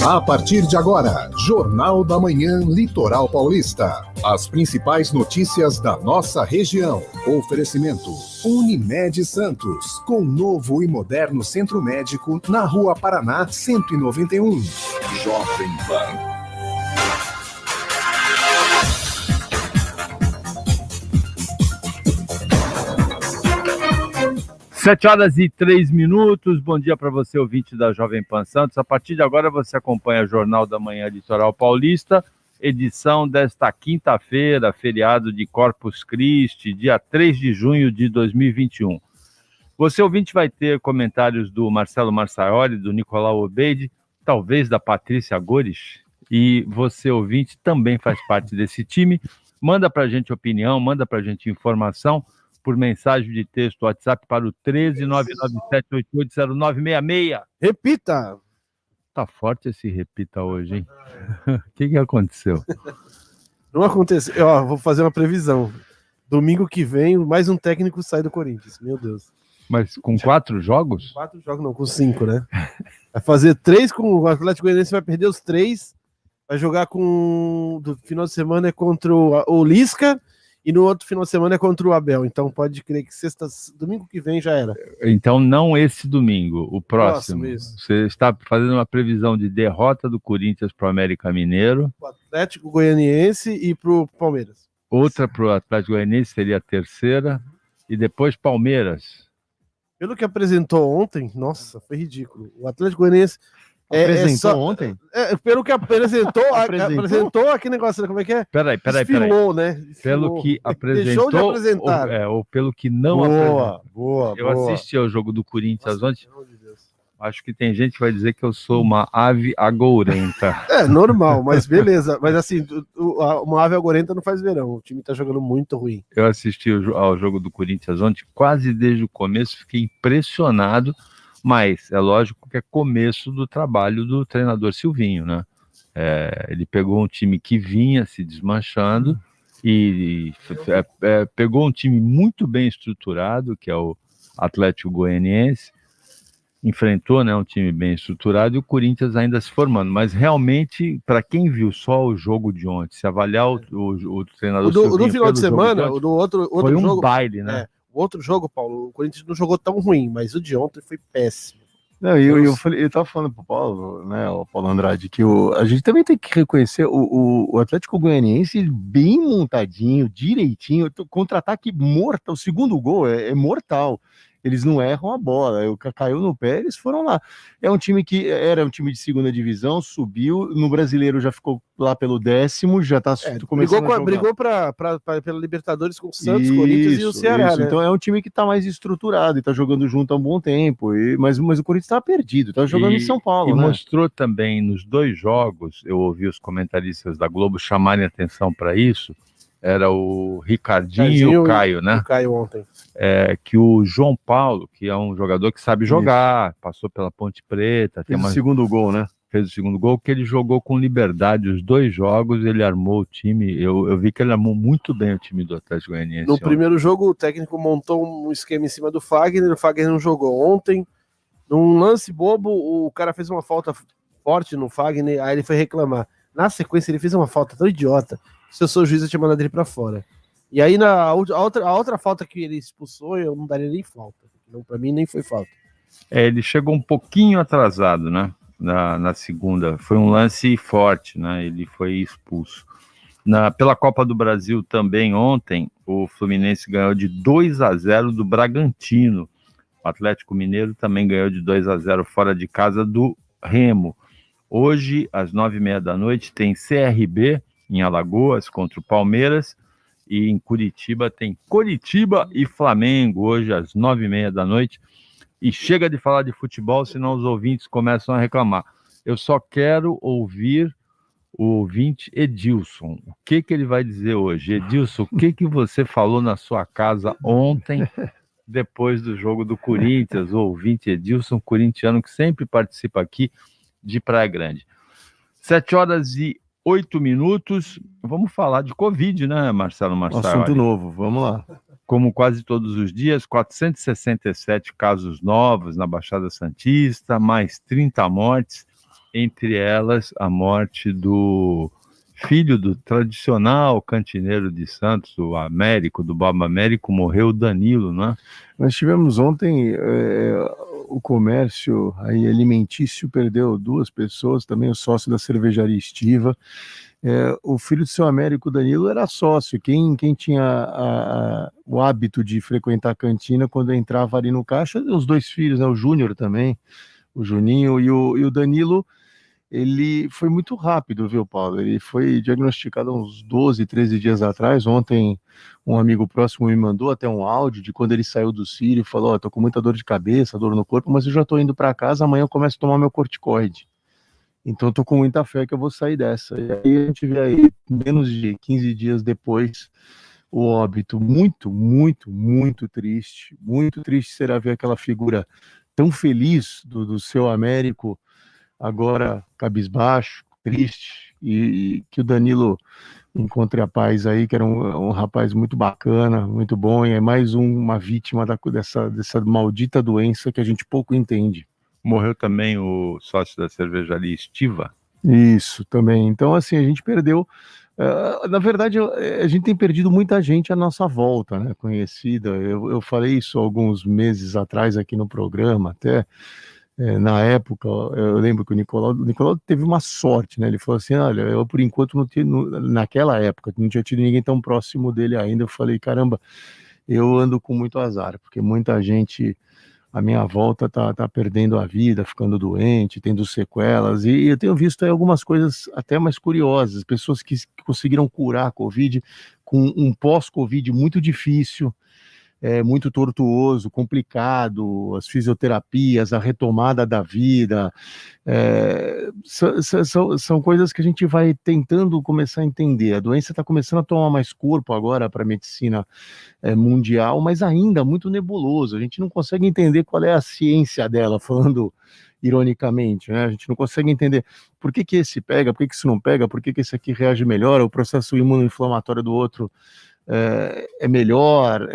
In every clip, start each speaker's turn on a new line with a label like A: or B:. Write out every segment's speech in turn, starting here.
A: A partir de agora, Jornal da Manhã Litoral Paulista. As principais notícias da nossa região. Oferecimento Unimed Santos, com novo e moderno centro médico na Rua Paraná 191. Jovem Pan.
B: 7h03. Bom dia para você, ouvinte da Jovem Pan Santos. A partir de agora você acompanha o Jornal da Manhã Litoral Paulista, edição desta quinta-feira, feriado de Corpus Christi, dia 3 de junho de 2021. Você, ouvinte, vai ter comentários do Marcelo Marçaioli, do Nicolau Obeide, talvez da Patrícia Gores, e você, ouvinte, também faz parte desse time. Manda para a gente opinião, manda para a gente informação, por mensagem de texto, WhatsApp para o 13997880966.
C: Repita!
B: Tá forte esse repita hoje, hein? O que aconteceu?
C: Não aconteceu. Ó, vou fazer uma previsão. Domingo que vem, mais um técnico sai do Corinthians. Meu Deus.
B: Mas com 4 jogos?
C: 4 jogos não, com 5, né? Vai fazer 3 com o Atlético Goianiense, vai perder os 3. Vai jogar com... Do final de semana é contra o Lisca. E no outro final de semana é contra o Abel. Então pode crer que domingo que vem já era.
B: Então não esse domingo, o próximo.
C: Isso.
B: Você está fazendo uma previsão de derrota do Corinthians para o América Mineiro.
C: O Atlético Goianiense e para o Palmeiras.
B: Outra para o Atlético Goianiense seria a terceira. E depois Palmeiras.
C: Pelo que apresentou ontem, nossa, foi ridículo. O Atlético Goianiense...
D: Apresentou ontem?
C: Pelo que apresentou, apresentou aquele negócio, como é que é?
B: Peraí.
C: Desfilou, né?
B: Pelo que apresentou,
C: deixou de apresentar.
B: ou pelo que não apresentou.
C: Boa.
B: Eu assisti ao jogo do Corinthians ontem. Acho que tem gente que vai dizer que eu sou uma ave agourenta.
C: É, normal, mas beleza. Mas assim, uma ave agourenta não faz verão. O time tá jogando muito ruim.
B: Eu assisti ao jogo do Corinthians ontem, quase desde o começo, fiquei impressionado. Mas é lógico que é começo do trabalho do treinador Silvinho, né? Ele pegou um time que vinha se desmanchando e pegou um time muito bem estruturado, que é o Atlético Goianiense, enfrentou, né, um time bem estruturado e o Corinthians ainda se formando. Mas realmente, para quem viu só o jogo de ontem, se avaliar o treinador
C: Silvinho... No final de semana, o do outro
B: foi um
C: jogo,
B: baile, né?
C: O outro jogo, Paulo, o Corinthians não jogou tão ruim, mas o de ontem foi péssimo.
D: Não, eu tava falando pro Paulo, né, o Paulo Andrade, que a gente também tem que reconhecer o Atlético Goianiense bem montadinho, direitinho, contra-ataque mortal, o segundo gol é mortal. Eles não erram a bola, caiu no pé, eles foram lá. É um time que era um time de segunda divisão, subiu, no Brasileiro já ficou lá pelo 10º, já tá começando a jogar.
C: Brigou pela Libertadores com o Santos, Corinthians e o Ceará, né?
D: Então é um time que tá mais estruturado e tá jogando junto há um bom tempo, mas o Corinthians tá perdido, tá jogando em São Paulo,
B: né?
D: E
B: mostrou também nos 2 jogos, eu ouvi os comentaristas da Globo chamarem atenção para isso, era o Ricardinho e o Caio, né?
C: O Caio ontem.
B: Que o João Paulo, que é um jogador que sabe jogar, passou pela Ponte Preta.
D: Fez o segundo gol, né?
B: Fez o segundo gol, que ele jogou com liberdade os 2 jogos, ele armou o time. Eu vi que ele armou muito bem o time do Atlético Goianiense.
C: No primeiro jogo, o técnico montou um esquema em cima do Fagner, o Fagner não jogou ontem. Num lance bobo, o cara fez uma falta forte no Fagner, aí ele foi reclamar. Na sequência, ele fez uma falta tão idiota, se eu sou o juiz, eu tinha mandado ele pra fora. E aí, a outra falta que ele expulsou, eu não daria nem falta. Não, pra mim, nem foi falta.
B: Ele chegou um pouquinho atrasado, né? Na segunda. Foi um lance forte, né? Ele foi expulso. Pela Copa do Brasil também, ontem, o Fluminense ganhou de 2-0 do Bragantino. O Atlético Mineiro também ganhou de 2-0 fora de casa do Remo. Hoje, às 9h30 da noite, tem CRB em Alagoas contra o Palmeiras, e em Curitiba tem Coritiba e Flamengo, hoje às 9h30 da noite. E chega de falar de futebol, senão os ouvintes começam a reclamar. Eu só quero ouvir o ouvinte Edilson. O que ele vai dizer hoje? Edilson, o que você falou na sua casa ontem, depois do jogo do Corinthians? O ouvinte Edilson, corintiano, que sempre participa aqui de Praia Grande. 7h08. Vamos falar de Covid, né, Marcelo Marçaioli?
D: Assunto novo, vamos lá.
B: como quase todos os dias, 467 casos novos na Baixada Santista, mais 30 mortes, entre elas a morte do filho do tradicional cantineiro de Santos, o Américo, do Baba Américo, morreu o Danilo, né?
D: Nós tivemos ontem o comércio aí alimentício perdeu 2 pessoas, também o sócio da cervejaria Estiva. O filho do seu Américo, Danilo, era sócio. Quem tinha o hábito de frequentar a cantina quando entrava ali no caixa, os 2 filhos, né, o Júnior também, o Juninho e o Danilo. Ele foi muito rápido, viu, Paulo? Ele foi diagnosticado há uns 12, 13 dias atrás. Ontem, um amigo próximo me mandou até um áudio de quando ele saiu do Sírio e falou: Ó, tô com muita dor de cabeça, dor no corpo, mas eu já tô indo para casa, amanhã eu começo a tomar meu corticoide. Então, tô com muita fé que eu vou sair dessa. E aí, a gente vê aí, menos de 15 dias depois, o óbito. Muito, muito, muito triste. Muito triste será ver aquela figura tão feliz do seu Américo, agora cabisbaixo, triste, e que o Danilo encontre a paz aí, que era um rapaz muito bacana, muito bom, e é mais uma vítima dessa maldita doença que a gente pouco entende.
B: Morreu também o sócio da cervejaria Estiva.
D: Isso, também. Então, assim, a gente perdeu. Na verdade, a gente tem perdido muita gente à nossa volta, né? Conhecida. Eu falei isso alguns meses atrás aqui no programa, até. Na época, eu lembro que o Nicolau teve uma sorte, né? Ele falou assim: olha, eu por enquanto naquela época, não tinha tido ninguém tão próximo dele ainda. Eu falei: caramba, eu ando com muito azar, porque muita gente à minha volta tá perdendo a vida, ficando doente, tendo sequelas, e eu tenho visto aí algumas coisas até mais curiosas, pessoas que conseguiram curar a Covid com um pós-Covid muito difícil, muito tortuoso, complicado, as fisioterapias, a retomada da vida, são coisas que a gente vai tentando começar a entender. A doença está começando a tomar mais corpo agora para a medicina mundial, mas ainda muito nebuloso. A gente não consegue entender qual é a ciência dela, falando ironicamente, né? A gente não consegue entender por que esse pega, por que isso não pega, por que esse aqui reage melhor, o processo imunoinflamatório do outro é melhor,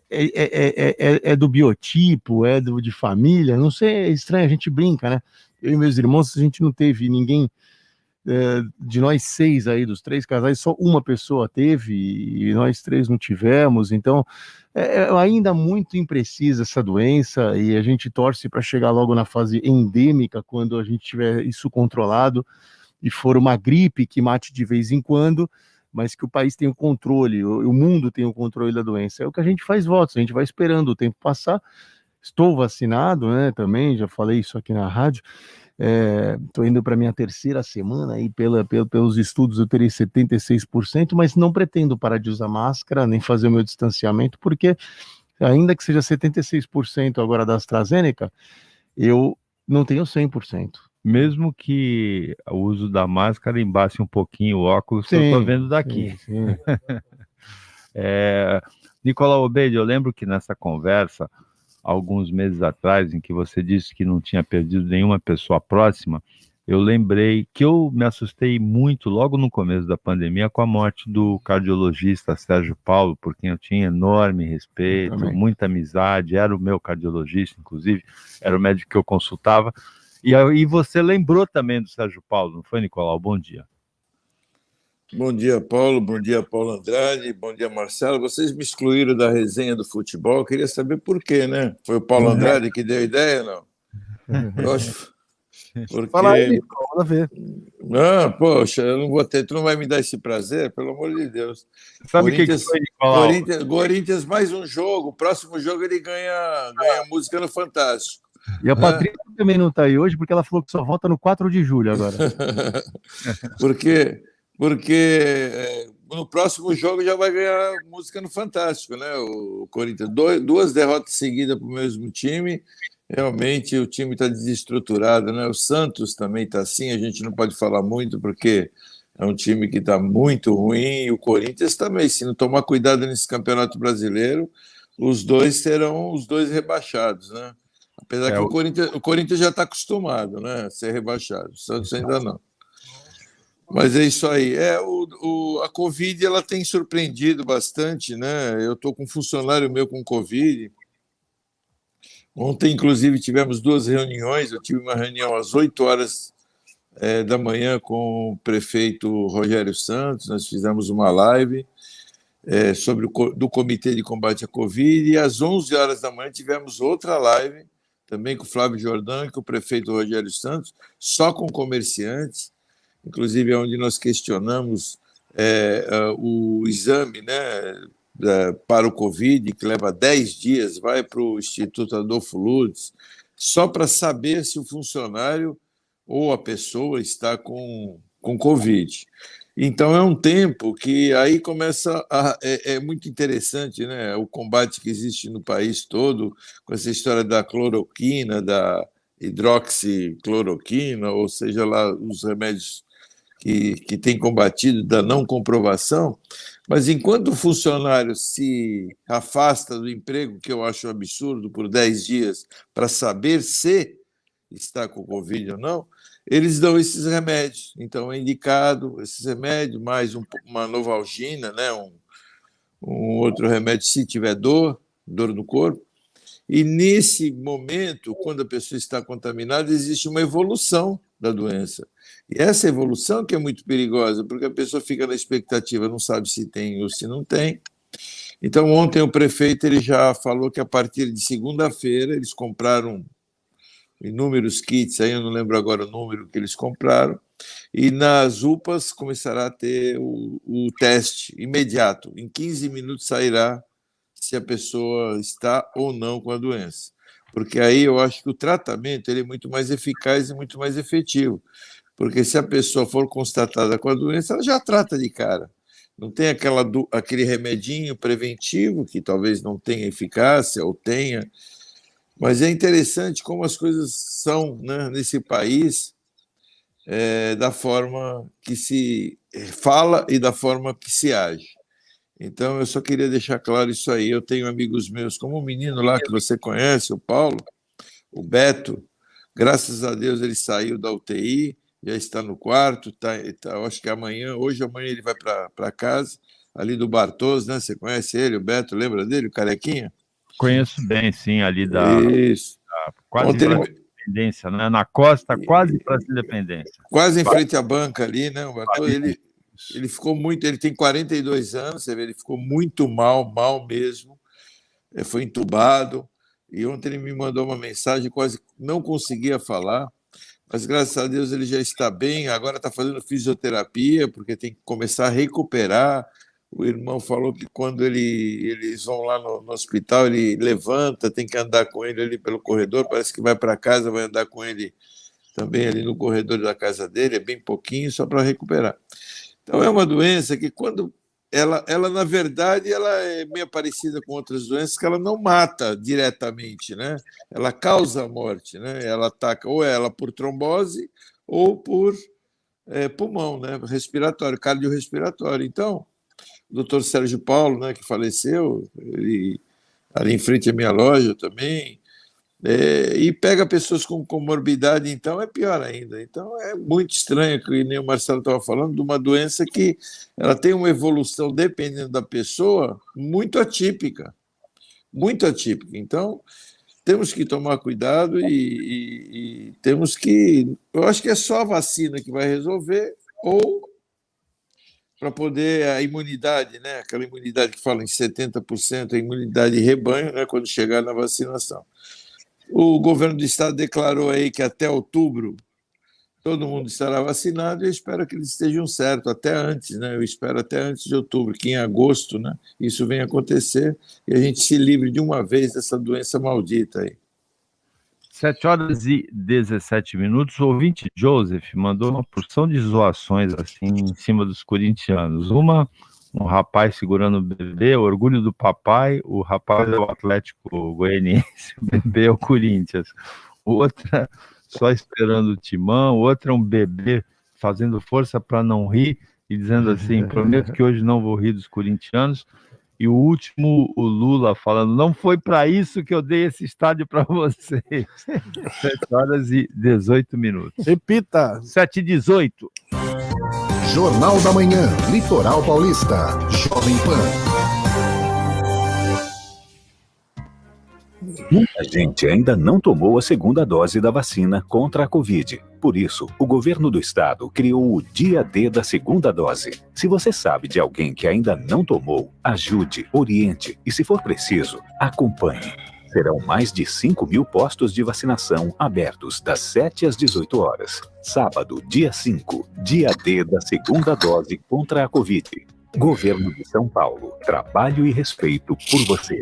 D: é do biotipo, de família, não sei, é estranho, a gente brinca, né? Eu e meus irmãos, a gente não teve ninguém, de nós 6 aí, dos 3 casais, só uma pessoa teve, e nós 3 não tivemos, então é ainda muito imprecisa essa doença, e a gente torce para chegar logo na fase endêmica, quando a gente tiver isso controlado, e for uma gripe que mate de vez em quando, mas que o país tem o controle, o mundo tem o controle da doença. É o que a gente faz votos, a gente vai esperando o tempo passar. Estou vacinado, né, também, já falei isso aqui na rádio, estou indo para a minha 3ª semana, aí pelos estudos eu terei 76%, mas não pretendo parar de usar máscara, nem fazer o meu distanciamento, porque ainda que seja 76% agora da AstraZeneca, eu não tenho 100%.
B: Mesmo que o uso da máscara embace um pouquinho o óculos, que eu estou vendo daqui.
D: Sim.
B: Nicolau Obeid, eu lembro que nessa conversa, alguns meses atrás, em que você disse que não tinha perdido nenhuma pessoa próxima, eu lembrei que eu me assustei muito logo no começo da pandemia com a morte do cardiologista Sérgio Paulo, por quem eu tinha enorme respeito, muita amizade, era o meu cardiologista, inclusive, era o médico que eu consultava. E você lembrou também do Sérgio Paulo, não foi, Nicolau? Bom dia.
E: Bom dia, Paulo. Bom dia, Paulo Andrade. Bom dia, Marcelo. Vocês me excluíram da resenha do futebol. Eu queria saber por quê, né? Foi o Paulo Andrade que deu a ideia, não? Eu acho... Porque...
C: Fala aí, Nicolau, manda ver.
E: Poxa, eu não vou ter... Tu não vai me dar esse prazer? Pelo amor de Deus.
B: Sabe o que foi, Nicolau?
E: Corinthians, mais um jogo. O próximo jogo ele ganha música no Fantástico.
D: E a Patrícia também não está aí hoje, porque ela falou que só volta no 4 de julho agora.
E: Porque no próximo jogo já vai ganhar música no Fantástico, né? O Corinthians, 2 derrotas seguidas para o mesmo time. Realmente o time está desestruturado, né? O Santos também está assim, a gente não pode falar muito, porque é um time que está muito ruim, e o Corinthians também, se não tomar cuidado nesse Campeonato Brasileiro, os dois serão os 2 rebaixados, né? Apesar que o Corinthians já está acostumado, né, a ser rebaixado. O Santos ainda não. Mas é isso aí. A Covid ela tem surpreendido bastante, né? Eu estou com um funcionário meu com Covid. Ontem, inclusive, tivemos 2 reuniões. Eu tive uma reunião às 8 horas da manhã com o prefeito Rogério Santos. Nós fizemos uma live sobre do Comitê de Combate à Covid, e às 11 horas da manhã tivemos outra live, também com o Flávio Jordão e com o prefeito Rogério Santos, só com comerciantes, inclusive onde nós questionamos o exame, né, para o Covid, que leva 10 dias, vai para o Instituto Adolfo Lutz, só para saber se o funcionário ou a pessoa está com Covid. Então, é um tempo que aí começa é muito interessante, né? O combate que existe no país todo, com essa história da cloroquina, da hidroxicloroquina, ou seja lá, os remédios que têm combatido, da não comprovação. Mas enquanto o funcionário se afasta do emprego, que eu acho um absurdo, por 10 dias, para saber se está com Covid ou não, eles dão esses remédios. Então, é indicado esses remédios, mais uma Novalgina, né? um outro remédio, se tiver dor no corpo. E, nesse momento, quando a pessoa está contaminada, existe uma evolução da doença. E essa evolução que é muito perigosa, porque a pessoa fica na expectativa, não sabe se tem ou se não tem. Então, ontem o prefeito ele já falou que, a partir de segunda-feira, eles compraram inúmeros kits, aí eu não lembro agora o número que eles compraram, e nas UPAs começará a ter o teste imediato. Em 15 minutos sairá se a pessoa está ou não com a doença. Porque aí eu acho que o tratamento ele é muito mais eficaz e muito mais efetivo. Porque se a pessoa for constatada com a doença, ela já trata de cara. Não tem aquele remedinho preventivo, que talvez não tenha eficácia ou tenha. Mas é interessante como as coisas são, né, nesse país, da forma que se fala e da forma que se age. Então, eu só queria deixar claro isso aí. Eu tenho amigos meus, como o menino lá que você conhece, o Paulo, o Beto. Graças a Deus ele saiu da UTI, já está no quarto. Acho que hoje ou amanhã ele vai para casa, ali do Bartos, né? Você conhece ele, o Beto, lembra dele, o Carequinha?
B: Conheço bem, sim, ali
E: Isso.
B: quase para a Independência, né? Na costa, quase para a Independência.
E: Quase em frente à banca ali, né? O Bartô, ele ficou muito, ele tem 42 anos, você vê, ele ficou muito mal mesmo, foi entubado, e ontem ele me mandou uma mensagem, quase não conseguia falar, mas graças a Deus ele já está bem, agora está fazendo fisioterapia, porque tem que começar a recuperar. O irmão falou que quando eles vão lá no hospital, ele levanta, tem que andar com ele ali pelo corredor, parece que vai para casa, vai andar com ele também ali no corredor da casa dele, é bem pouquinho, só para recuperar. Então, é uma doença que, quando ela, na verdade, ela é meio parecida com outras doenças, que ela não mata diretamente, né? Ela causa a morte, né? Ela ataca ou ela por trombose ou por pulmão, né? Respiratório, cardiorrespiratório. Então, o doutor Sérgio Paulo, né, que faleceu, ele, ali em frente à minha loja também, e pega pessoas com comorbidade, então é pior ainda. Então é muito estranho, que nem o Marcelo estava falando, de uma doença que ela tem uma evolução, dependendo da pessoa, muito atípica. Muito atípica. Então, temos que tomar cuidado e temos que... Eu acho que é só a vacina que vai resolver, ou para poder a imunidade, né? Aquela imunidade que fala em 70%, a imunidade de rebanho, né? Quando chegar na vacinação. O governo do estado declarou aí que até outubro todo mundo estará vacinado, e eu espero que eles estejam certos, até antes, né? Eu espero até antes de outubro, que em agosto, né, isso venha acontecer e a gente se livre de uma vez dessa doença maldita aí.
B: 7h17. O ouvinte Joseph mandou uma porção de zoações assim em cima dos corintianos. Um rapaz segurando o bebê, o orgulho do papai, o rapaz é o Atlético Goianiense, o bebê é o Corinthians. Outra só esperando o timão, outra um bebê fazendo força para não rir e dizendo assim, prometo que hoje não vou rir dos corintianos. E o último, o Lula falando, não foi para isso que eu dei esse estádio para vocês. 7h18.
C: Repita.
B: 7h18.
A: Jornal da Manhã, Litoral Paulista, Jovem Pan.
F: Muita gente ainda não tomou a segunda dose da vacina contra a Covid. Por isso, o governo do estado criou o Dia D da segunda dose. Se você sabe de alguém que ainda não tomou, ajude, oriente e, se for preciso, acompanhe. Serão mais de 5.000 postos de vacinação abertos das 7 às 18 horas. Sábado, dia 5, Dia D da segunda dose contra a Covid. Governo de São Paulo. Trabalho e respeito por você.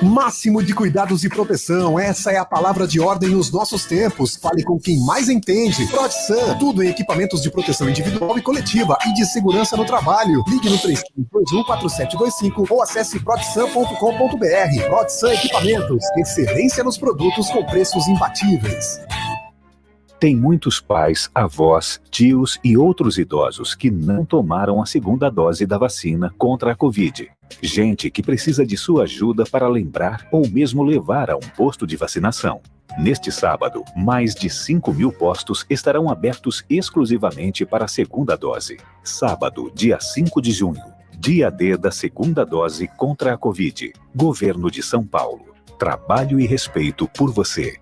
A: Máximo de cuidados e proteção, essa é a palavra de ordem nos nossos tempos. Fale com quem mais entende. ProdSan, tudo em equipamentos de proteção individual e coletiva e de segurança no trabalho. Ligue no 3521-4725 ou acesse prodsan.com.br. ProdSan Equipamentos, excelência nos produtos com preços imbatíveis.
F: Tem muitos pais, avós, tios e outros idosos que não tomaram a segunda dose da vacina contra a Covid. Gente que precisa de sua ajuda para lembrar ou mesmo levar a um posto de vacinação. Neste sábado, mais de 5.000 postos estarão abertos exclusivamente para a segunda dose. Sábado, dia 5 de junho, Dia D da segunda dose contra a Covid. Governo de São Paulo. Trabalho e respeito por você.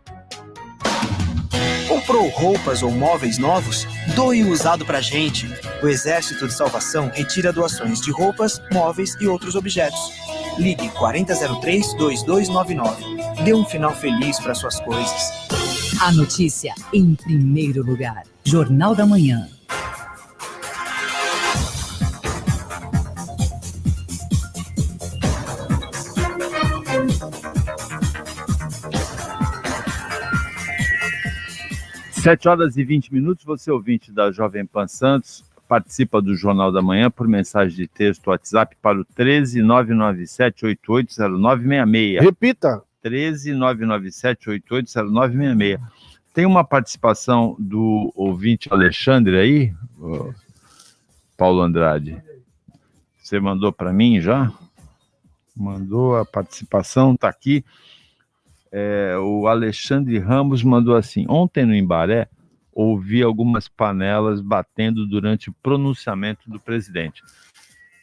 G: Comprou roupas ou móveis novos? Doe o usado pra gente. O Exército de Salvação retira doações de roupas, móveis e outros objetos. Ligue 4003-2299. Dê um final feliz para suas coisas.
H: A notícia em primeiro lugar. Jornal da Manhã.
B: Sete horas e 20 minutos, você ouvinte da Jovem Pan Santos, participa do Jornal da Manhã por mensagem de texto WhatsApp para o 13997880966.
C: Repita.
B: 13997880966. Tem uma participação do ouvinte Alexandre aí, Paulo Andrade. Você mandou para mim já? Mandou a participação, está aqui. O Alexandre Ramos mandou assim: ontem no Embaré ouvi algumas panelas batendo durante o pronunciamento do presidente.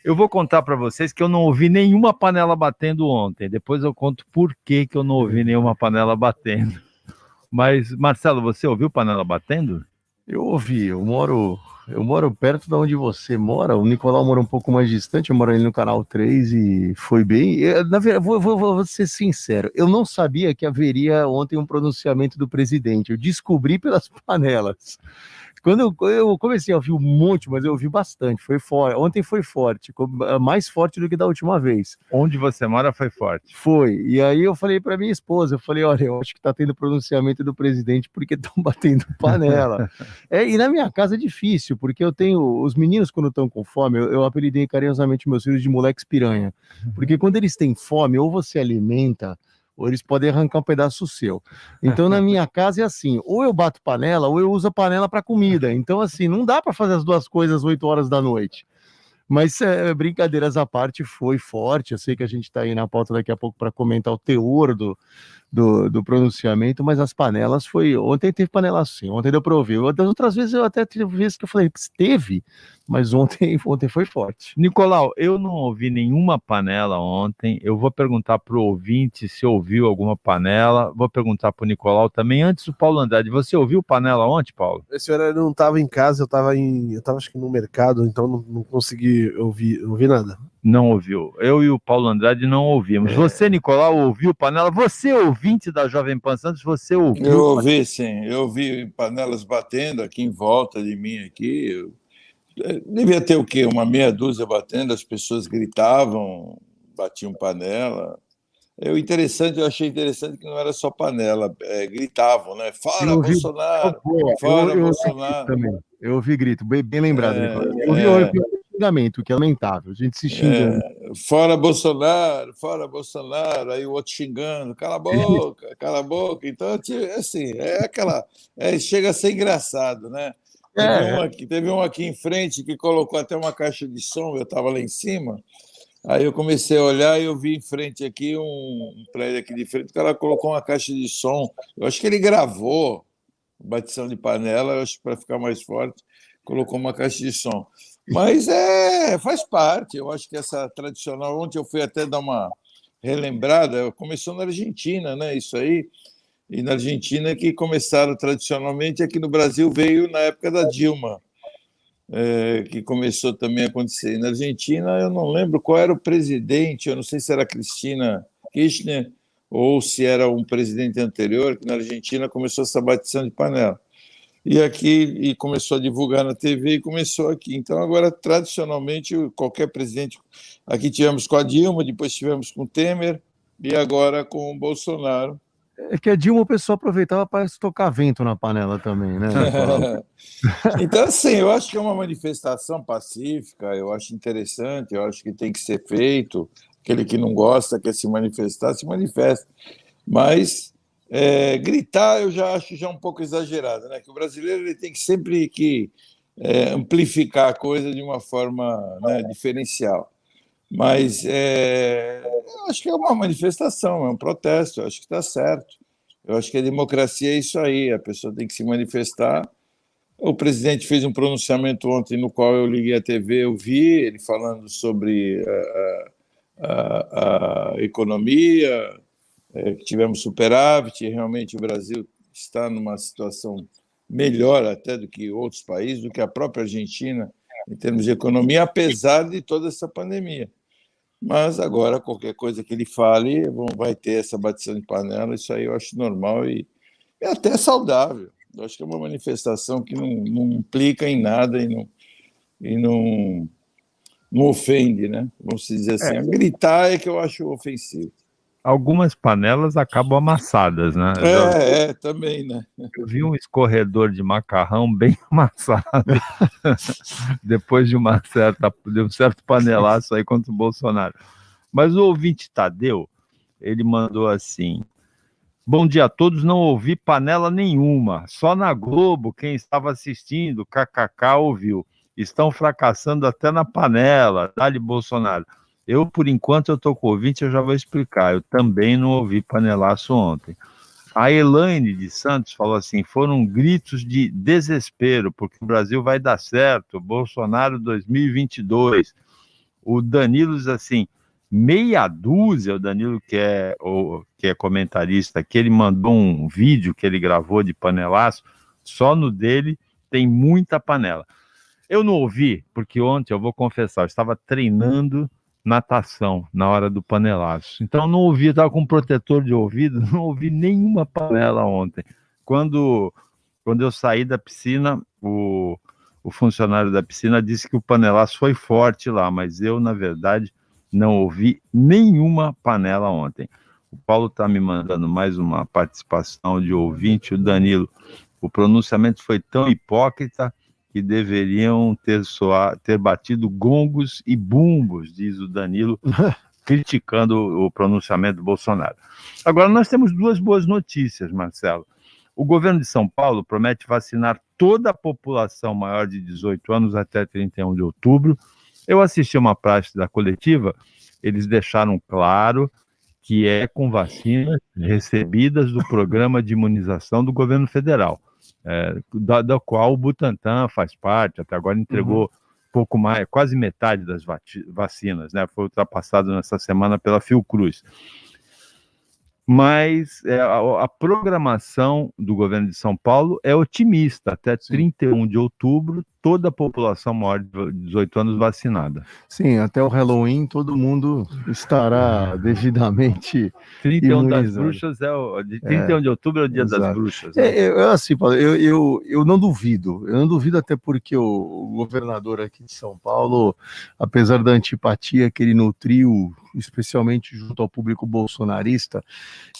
B: Eu vou contar para vocês que eu não ouvi nenhuma panela batendo ontem. Depois eu conto por que eu não ouvi nenhuma panela batendo. Mas, Marcelo, você ouviu panela batendo?
D: Eu ouvi, eu moro perto de onde você mora. O Nicolau mora um pouco mais distante, eu moro ali no Canal 3 e foi bem. Na verdade, vou ser sincero, eu não sabia que haveria ontem um pronunciamento do presidente. Eu descobri pelas panelas. Quando eu comecei a ouvir um monte, mas eu ouvi bastante, foi forte. Ontem foi forte, mais forte do que da última vez.
B: Onde você mora foi forte.
D: Foi, e aí eu falei para minha esposa, eu falei, olha, eu acho que tá tendo pronunciamento do presidente porque estão batendo panela. E na minha casa é difícil, porque eu tenho, os meninos quando estão com fome, eu apelidei carinhosamente meus filhos de moleques piranha, porque quando eles têm fome, ou você alimenta, ou eles podem arrancar um pedaço seu. Então, na minha casa é assim, ou eu bato panela, ou eu uso a panela para comida. Então, assim, não dá para fazer as duas coisas às 8 horas da noite. Mas, brincadeiras à parte, foi forte. Eu sei que a gente está aí na pauta daqui a pouco para comentar o teor do pronunciamento, mas as panelas foi... Ontem teve panela assim, ontem deu para ouvir. Das outras vezes eu até tive vezes que eu falei, teve, mas ontem foi forte.
B: Nicolau, eu não ouvi nenhuma panela ontem. Eu vou perguntar para o ouvinte se ouviu alguma panela. Vou perguntar para o Nicolau também. Antes, o Paulo Andrade, você ouviu panela ontem, Paulo?
C: Esse horário eu não estava em casa, eu estava acho que no mercado, então não consegui ouvir nada.
B: Não ouviu. Eu e o Paulo Andrade não ouvimos. Você, Nicolau, ouviu panela? Você, ouvinte da Jovem Pan Santos, você ouviu?
E: Eu ouvi, sim. Eu ouvi panelas batendo aqui em volta de mim aqui. Devia ter o quê? Uma meia dúzia batendo, as pessoas gritavam, batiam panela. Eu achei interessante que não era só panela, gritavam, né? Fora Bolsonaro! Fora Bolsonaro!
D: Eu ouvi grito, bem lembrado, Nicolau. Eu ouvi xingamento, que é lamentável, a gente se xinga.
E: Fora Bolsonaro, fora Bolsonaro, aí o outro xingando, cala a boca, cala a boca. Então, assim, chega a ser engraçado, né? Teve um aqui em frente que colocou até uma caixa de som, eu estava lá em cima, aí eu comecei a olhar e eu vi em frente aqui, um prédio aqui de frente, o cara colocou uma caixa de som, eu acho que ele gravou batição de panela, eu acho para ficar mais forte, colocou uma caixa de som. Mas faz parte, eu acho que essa tradicional, ontem eu fui até dar uma relembrada, começou na Argentina, né, isso aí, e na Argentina que começaram tradicionalmente, aqui no Brasil veio na época da Dilma, que começou também a acontecer. E na Argentina eu não lembro qual era o presidente, eu não sei se era Cristina Kirchner ou se era um presidente anterior, que na Argentina começou essa batição de panela. E aqui começou a divulgar na TV e começou aqui. Então, agora, tradicionalmente, qualquer presidente... Aqui tivemos com a Dilma, depois tivemos com o Temer e agora com o Bolsonaro.
D: É que a Dilma o pessoal aproveitava para tocar vento na panela também, né?
E: Então, assim, eu acho que é uma manifestação pacífica, eu acho interessante, eu acho que tem que ser feito. Aquele que não gosta, quer se manifestar, se manifesta. Mas... gritar eu já acho um pouco exagerado, né? Que o brasileiro ele tem que sempre amplificar a coisa de uma forma, né, diferencial. Mas eu acho que é uma manifestação, é um protesto, eu acho que está certo. Eu acho que a democracia é isso aí, a pessoa tem que se manifestar. O presidente fez um pronunciamento ontem no qual eu liguei a TV, eu vi ele falando sobre a economia, que tivemos superávit, realmente o Brasil está numa situação melhor até do que outros países, do que a própria Argentina, em termos de economia, apesar de toda essa pandemia. Mas agora, qualquer coisa que ele fale, vai ter essa batição de panela, isso aí eu acho normal e até saudável. Eu acho que é uma manifestação que não implica em nada e não ofende, né? Vamos dizer assim. Gritar é que eu acho ofensivo.
B: Algumas panelas acabam amassadas, né?
E: Também, né?
B: Eu vi um escorredor de macarrão bem amassado depois de um certo panelaço aí contra o Bolsonaro. Mas o ouvinte Tadeu, ele mandou assim: bom dia a todos, não ouvi panela nenhuma, só na Globo quem estava assistindo, kkk, ouviu. Estão fracassando até na panela, dá-lhe Bolsonaro. Eu, por enquanto, eu estou com o ouvinte, eu já vou explicar. Eu também não ouvi panelaço ontem. A Elaine de Santos falou assim, foram gritos de desespero, porque o Brasil vai dar certo, Bolsonaro 2022. O Danilo diz assim, meia dúzia, o Danilo que é comentarista, que ele mandou um vídeo que ele gravou de panelaço, só no dele tem muita panela. Eu não ouvi, porque ontem, eu vou confessar, eu estava treinando natação na hora do panelaço. Então não ouvi, estava com um protetor de ouvido, não ouvi nenhuma panela ontem. Quando eu saí da piscina, o funcionário da piscina disse que o panelaço foi forte lá, mas eu, na verdade, não ouvi nenhuma panela ontem. O Paulo está me mandando mais uma participação de ouvinte, o Danilo. O pronunciamento foi tão hipócrita que deveriam ter batido gongos e bumbos, diz o Danilo, criticando o pronunciamento do Bolsonaro. Agora, nós temos duas boas notícias, Marcelo. O governo de São Paulo promete vacinar toda a população maior de 18 anos até 31 de outubro. Eu assisti uma parte da coletiva, eles deixaram claro que é com vacinas recebidas do programa de imunização do governo federal. Da qual o Butantan faz parte, até agora entregou pouco mais, quase metade das vacinas, né? Foi ultrapassado nessa semana pela Fiocruz. Mas a programação do governo de São Paulo é otimista, até 31 de outubro, toda a população maior de 18 anos vacinada.
D: Sim, até o Halloween todo mundo estará devidamente
B: 31 das bruxas 31 de outubro é o dia das bruxas. Né?
D: Assim, Paulo, eu não duvido, até porque o governador aqui de São Paulo, apesar da antipatia que ele nutriu, especialmente junto ao público bolsonarista,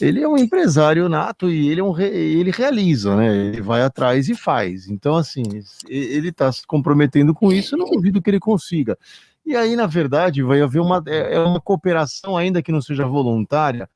D: ele é um empresário nato e ele realiza, né? Ele vai atrás e faz. Então, assim, ele está se comprometendo com isso, eu não duvido que ele consiga. E aí, na verdade, vai haver uma cooperação, ainda que não seja voluntária,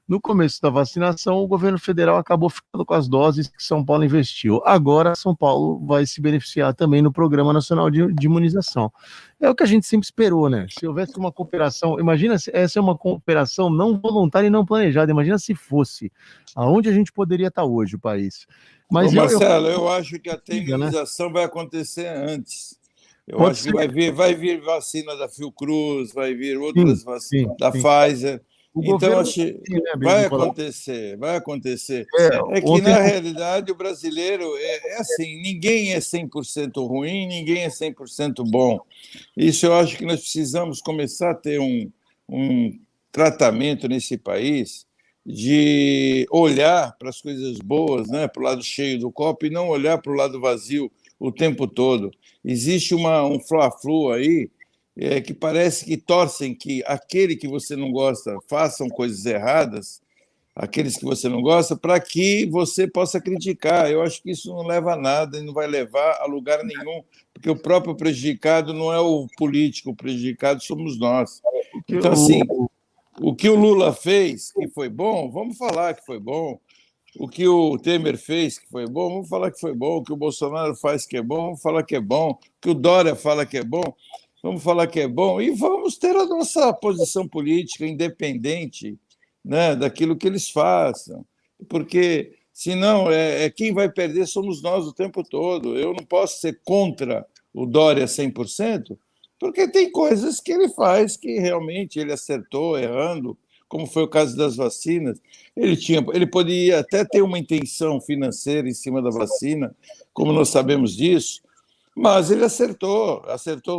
D: No começo da vacinação, o governo federal acabou ficando com as doses que São Paulo investiu. Agora, São Paulo vai se beneficiar também no Programa Nacional de Imunização. É o que a gente sempre esperou, né? Se houvesse uma cooperação, imagina se essa é uma cooperação não voluntária e não planejada, imagina se fosse. Aonde a gente poderia estar hoje, o país? Mas
E: Ô, Marcelo, eu acho que a imunização vai acontecer antes. Eu
D: Pode
E: acho
D: ser.
E: que vai vir vacina da Fiocruz, vai vir outras vacinas da
D: sim.
E: Pfizer.
D: O
E: Então,
D: governo
E: acho
D: tem, né,
E: vai
D: Nicolau?
E: acontecer, vai acontecer.
D: É,
E: É que,
D: ontem-
E: na realidade, o brasileiro é assim, ninguém é 100% ruim, ninguém é 100% bom. Isso eu acho que nós precisamos começar a ter um tratamento nesse país de olhar para as coisas boas, né, para o lado cheio do copo e não olhar para o lado vazio o tempo todo. Existe um fla-flu aí que parece que torcem que aquele que você não gosta façam coisas erradas, aqueles que você não gosta, para que você possa criticar. Eu acho que isso não leva a nada e não vai levar a lugar nenhum, porque o próprio prejudicado não é o político, o prejudicado somos nós. Então, assim, o que o Lula fez, que foi bom, vamos falar que foi bom. O que o Temer fez, que foi bom, vamos falar que foi bom. O que o Bolsonaro faz, que é bom, vamos falar que é bom. O que o Dória fala que é bom, vamos falar que é bom. E vamos ter a nossa posição política independente, né, daquilo que eles façam. Porque, senão, quem vai perder somos nós o tempo todo. Eu não posso ser contra o Dória 100%, porque tem coisas que ele faz que realmente ele acertou, errando, como foi o caso das vacinas. Ele poderia até ter uma intenção financeira em cima da vacina, como nós sabemos disso, mas ele acertou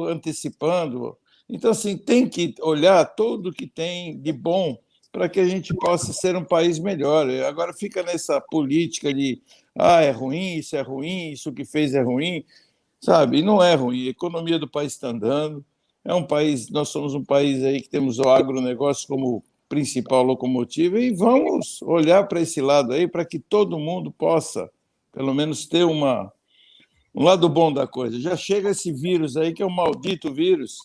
E: antecipando. Então, assim, tem que olhar tudo que tem de bom para que a gente possa ser um país melhor. Agora fica nessa política de é ruim, isso que fez é ruim, sabe? E não é ruim, a economia do país está andando, nós somos um país aí que temos o agronegócio como principal locomotiva e vamos olhar para esse lado aí para que todo mundo possa, pelo menos, ter um lado bom da coisa. Já chega esse vírus aí, que é um maldito vírus,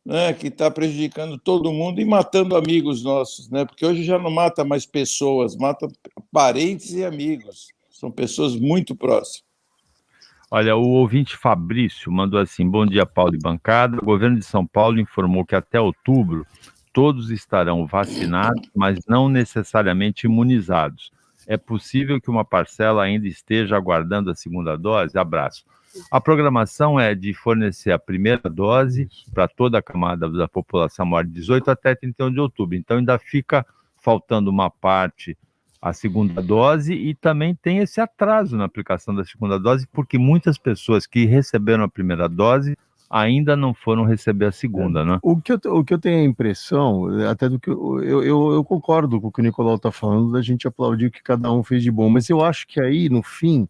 E: né, que está prejudicando todo mundo e matando amigos nossos, né? Porque hoje já não mata mais pessoas, mata parentes e amigos. São pessoas muito próximas.
B: Olha, o ouvinte Fabrício mandou assim: bom dia, Paulo e bancada. O governo de São Paulo informou que até outubro todos estarão vacinados, mas não necessariamente imunizados. É possível que uma parcela ainda esteja aguardando a segunda dose? Abraço. A programação é de fornecer a primeira dose para toda a camada da população maior de 18 até 31 de outubro. Então ainda fica faltando uma parte a segunda dose e também tem esse atraso na aplicação da segunda dose, porque muitas pessoas que receberam a primeira dose ainda não foram receber a segunda, né?
D: O que eu tenho a impressão, até do que eu concordo com o que o Nicolau está falando, da gente aplaudir o que cada um fez de bom, mas eu acho que aí, no fim,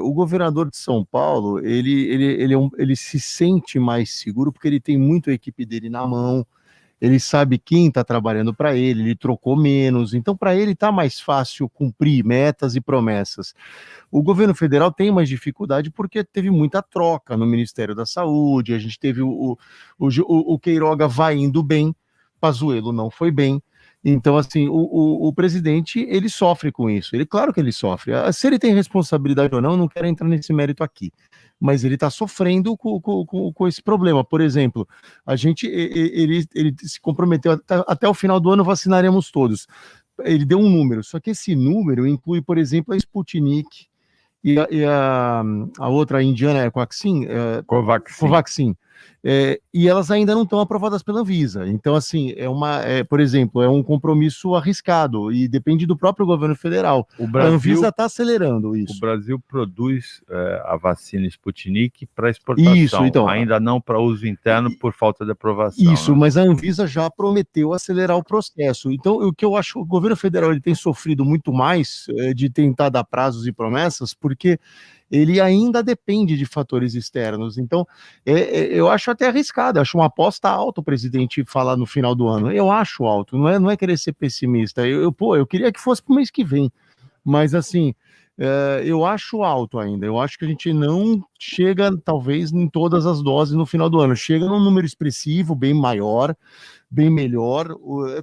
D: o governador de São Paulo, ele se sente mais seguro porque ele tem muito a equipe dele na mão, ele sabe quem está trabalhando para ele trocou menos, então para ele está mais fácil cumprir metas e promessas. O governo federal tem mais dificuldade porque teve muita troca no Ministério da Saúde, a gente teve o Queiroga vai indo bem, Pazuello não foi bem, então assim, o presidente, ele sofre com isso, claro que ele sofre, se ele tem responsabilidade ou não, eu não quero entrar nesse mérito aqui, mas ele está sofrendo com esse problema. Por exemplo, ele se comprometeu até o final do ano vacinaremos todos. Ele deu um número, só que esse número inclui, por exemplo, a Sputnik e a outra indiana, Covaxin. E elas ainda não estão aprovadas pela Anvisa. Então, assim, por exemplo, é um compromisso arriscado e depende do próprio governo federal. A Anvisa está acelerando isso.
B: O Brasil produz a vacina Sputnik para exportação,
D: isso, então,
B: ainda não para uso interno por falta de aprovação.
D: Isso,
B: né?
D: Mas a Anvisa já prometeu acelerar o processo. Então, o que eu acho, o governo federal ele tem sofrido muito mais de tentar dar prazos e promessas, porque ele ainda depende de fatores externos. Então, eu acho até arriscado, acho uma aposta alta o presidente falar no final do ano. Eu acho alto, não é querer ser pessimista. Eu queria que fosse para o mês que vem. Mas, assim, Eu acho alto ainda. Eu acho que a gente não chega, talvez, em todas as doses no final do ano. Chega num número expressivo, bem maior, bem melhor.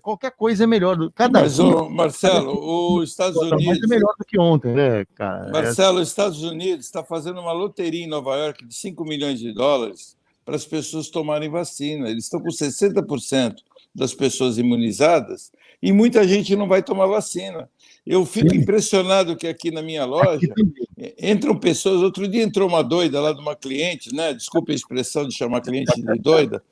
D: Qualquer coisa é melhor.
E: Mas, Marcelo, os Estados Unidos...
D: é melhor do que ontem, né, cara?
E: Marcelo, os Estados Unidos está fazendo uma loteria em Nova York de 5 milhões de dólares para as pessoas tomarem vacina. Eles estão com 60% das pessoas imunizadas e muita gente não vai tomar vacina. Eu fico impressionado que aqui na minha loja entram pessoas... Outro dia entrou uma doida lá de uma cliente, né? Desculpe a expressão de chamar cliente de doida,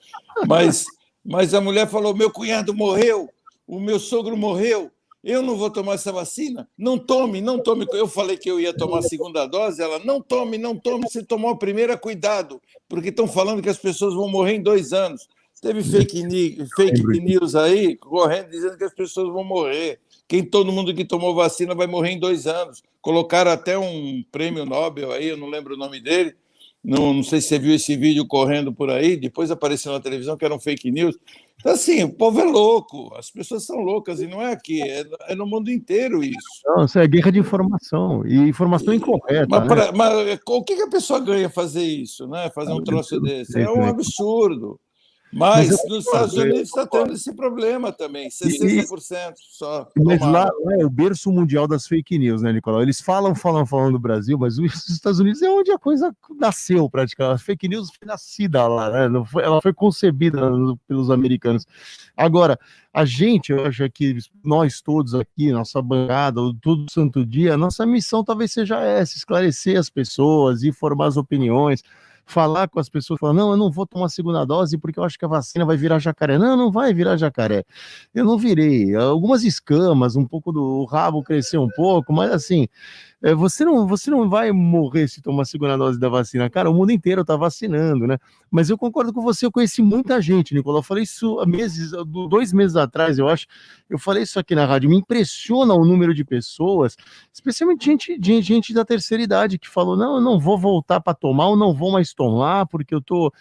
E: mas a mulher falou: meu cunhado morreu, o meu sogro morreu, eu não vou tomar essa vacina? Não tome, não tome. Eu falei que eu ia tomar a segunda dose, ela: não tome, não tome, se tomar a primeira, cuidado, porque estão falando que as pessoas vão morrer em 2 anos. Teve fake news aí, correndo, dizendo que as pessoas vão morrer. Todo mundo que tomou vacina vai morrer em 2 anos. Colocaram até um prêmio Nobel aí, eu não lembro o nome dele. Não sei se você viu esse vídeo correndo por aí, depois apareceu na televisão que era um fake news. Então, assim, o povo é louco, as pessoas são loucas, e não é aqui, é no mundo inteiro isso.
D: Não, isso é guerra de informação, e informação incorreta.
E: Mas o que a pessoa ganha fazer isso, né? Fazer um troço desse? É um absurdo. Mas nos Estados Unidos está tendo esse problema também, 60% só.
D: Mas lá é o berço mundial das fake news, né, Nicolau? Eles falam do Brasil, mas os Estados Unidos é onde a coisa nasceu, praticamente. A fake news foi nascida lá, né? Ela foi concebida pelos americanos. Agora, eu acho que nós todos aqui, nossa bancada, todo santo dia, nossa missão talvez seja essa: esclarecer as pessoas, informar as opiniões, falar com as pessoas, falar: não, eu não vou tomar a segunda dose porque eu acho que a vacina vai virar jacaré. Não vai virar jacaré. Eu não virei. Algumas escamas, um pouco do rabo cresceu um pouco, mas assim, você não vai morrer se tomar a segunda dose da vacina. Cara, o mundo inteiro tá vacinando, né? Mas eu concordo com você, eu conheci muita gente, Nicolau. Eu falei isso há 2 meses atrás, eu acho. Eu falei isso aqui na rádio. Me impressiona o número de pessoas, especialmente gente da terceira idade, que falou: não, eu não vou voltar para tomar, eu não vou mais tomar, porque eu tô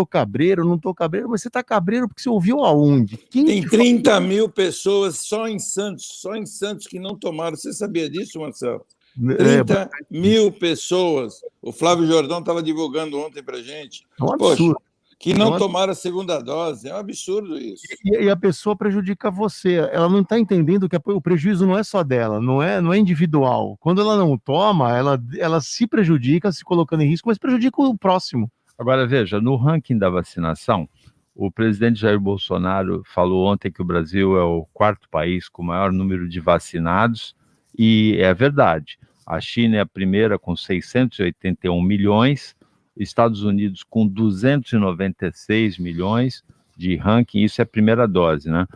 D: cabreiro, eu não tô cabreiro. Mas você tá cabreiro porque você ouviu aonde?
E: Tem 30 mil pessoas só em Santos que não tomaram. Você sabia disso, Marcelo? 30 mil pessoas. O Flávio Jordão estava divulgando ontem para a gente.
D: É um absurdo.
E: Poxa, que não tomaram a segunda dose. É um absurdo isso.
D: E a pessoa prejudica você. Ela não está entendendo que o prejuízo não é só dela, não é individual. Quando ela não toma, ela se prejudica, se colocando em risco, mas prejudica o próximo.
B: Agora, veja, no ranking da vacinação, o presidente Jair Bolsonaro falou ontem que o Brasil é o 4º país com o maior número de vacinados, e é verdade. A China é a primeira com 681 milhões, Estados Unidos com 296 milhões de ranking, isso é a primeira dose, né?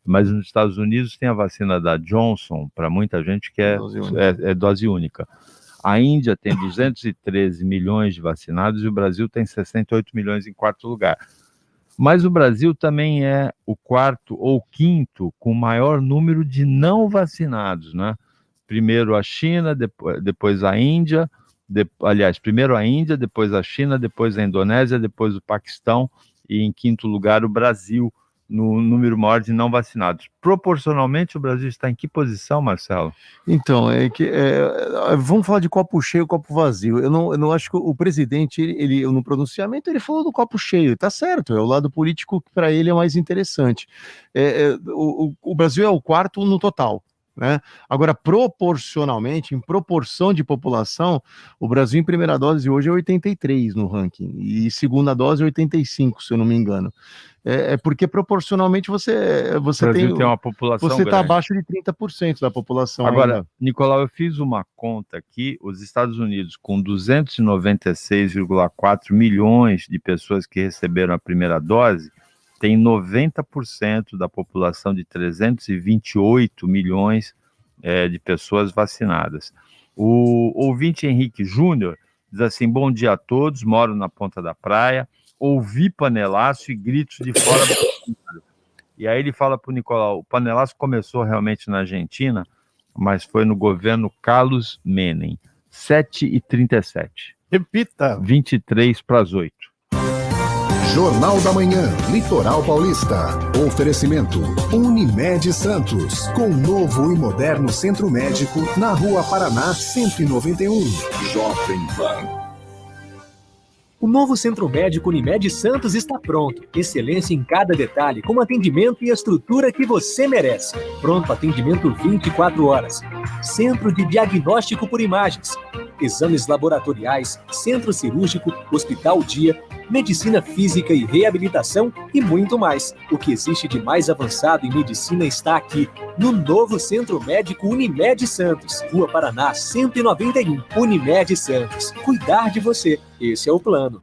B: Mas nos Estados Unidos tem a vacina da Johnson, para muita gente que é dose única. A Índia tem 213 milhões de vacinados e o Brasil tem 68 milhões em 4º lugar. Mas o Brasil também é o 4º ou 5º com o maior número de não vacinados, né? Primeiro a China, depois a Índia, primeiro a Índia, depois a China, depois a Indonésia, depois o Paquistão e em 5º lugar o Brasil, no número maior de não vacinados. Proporcionalmente, o Brasil está em que posição, Marcelo?
D: Então, vamos falar de copo cheio, copo vazio. Eu não acho que o presidente, ele no pronunciamento, ele falou do copo cheio, tá certo, é o lado político que para ele é mais interessante. O Brasil é o 4º no total, né? Agora, proporcionalmente, em proporção de população, o Brasil em primeira dose hoje é 83 no ranking, e segunda dose 85, se eu não me engano. Porque proporcionalmente você tem
B: uma população
D: você está abaixo de 30% da população.
B: Agora,
D: ainda.
B: Nicolau, eu fiz uma conta aqui, os Estados Unidos com 296,4 milhões de pessoas que receberam a primeira dose, tem 90% da população de 328 milhões de pessoas vacinadas. O ouvinte Henrique Júnior diz assim: bom dia a todos, moro na Ponta da Praia, ouvi panelaço e gritos de fora do estúdio. E aí ele fala para o Nicolau: o panelaço começou realmente na Argentina, mas foi no governo Carlos Menem. 7h37.
C: Repita.
B: 23 para as 8.
A: Jornal da Manhã, Litoral Paulista. Oferecimento Unimed Santos, com novo e moderno centro médico na Rua Paraná 191. Jovem Pan.
I: O novo Centro Médico Unimed Santos está pronto. Excelência em cada detalhe, com atendimento e estrutura que você merece. Pronto atendimento 24 horas. Centro de Diagnóstico por Imagens. Exames laboratoriais, centro cirúrgico, hospital dia, medicina física e reabilitação e muito mais. O que existe de mais avançado em medicina está aqui, no novo Centro Médico Unimed Santos. Rua Paraná 191. Unimed Santos. Cuidar de você. Esse é o plano.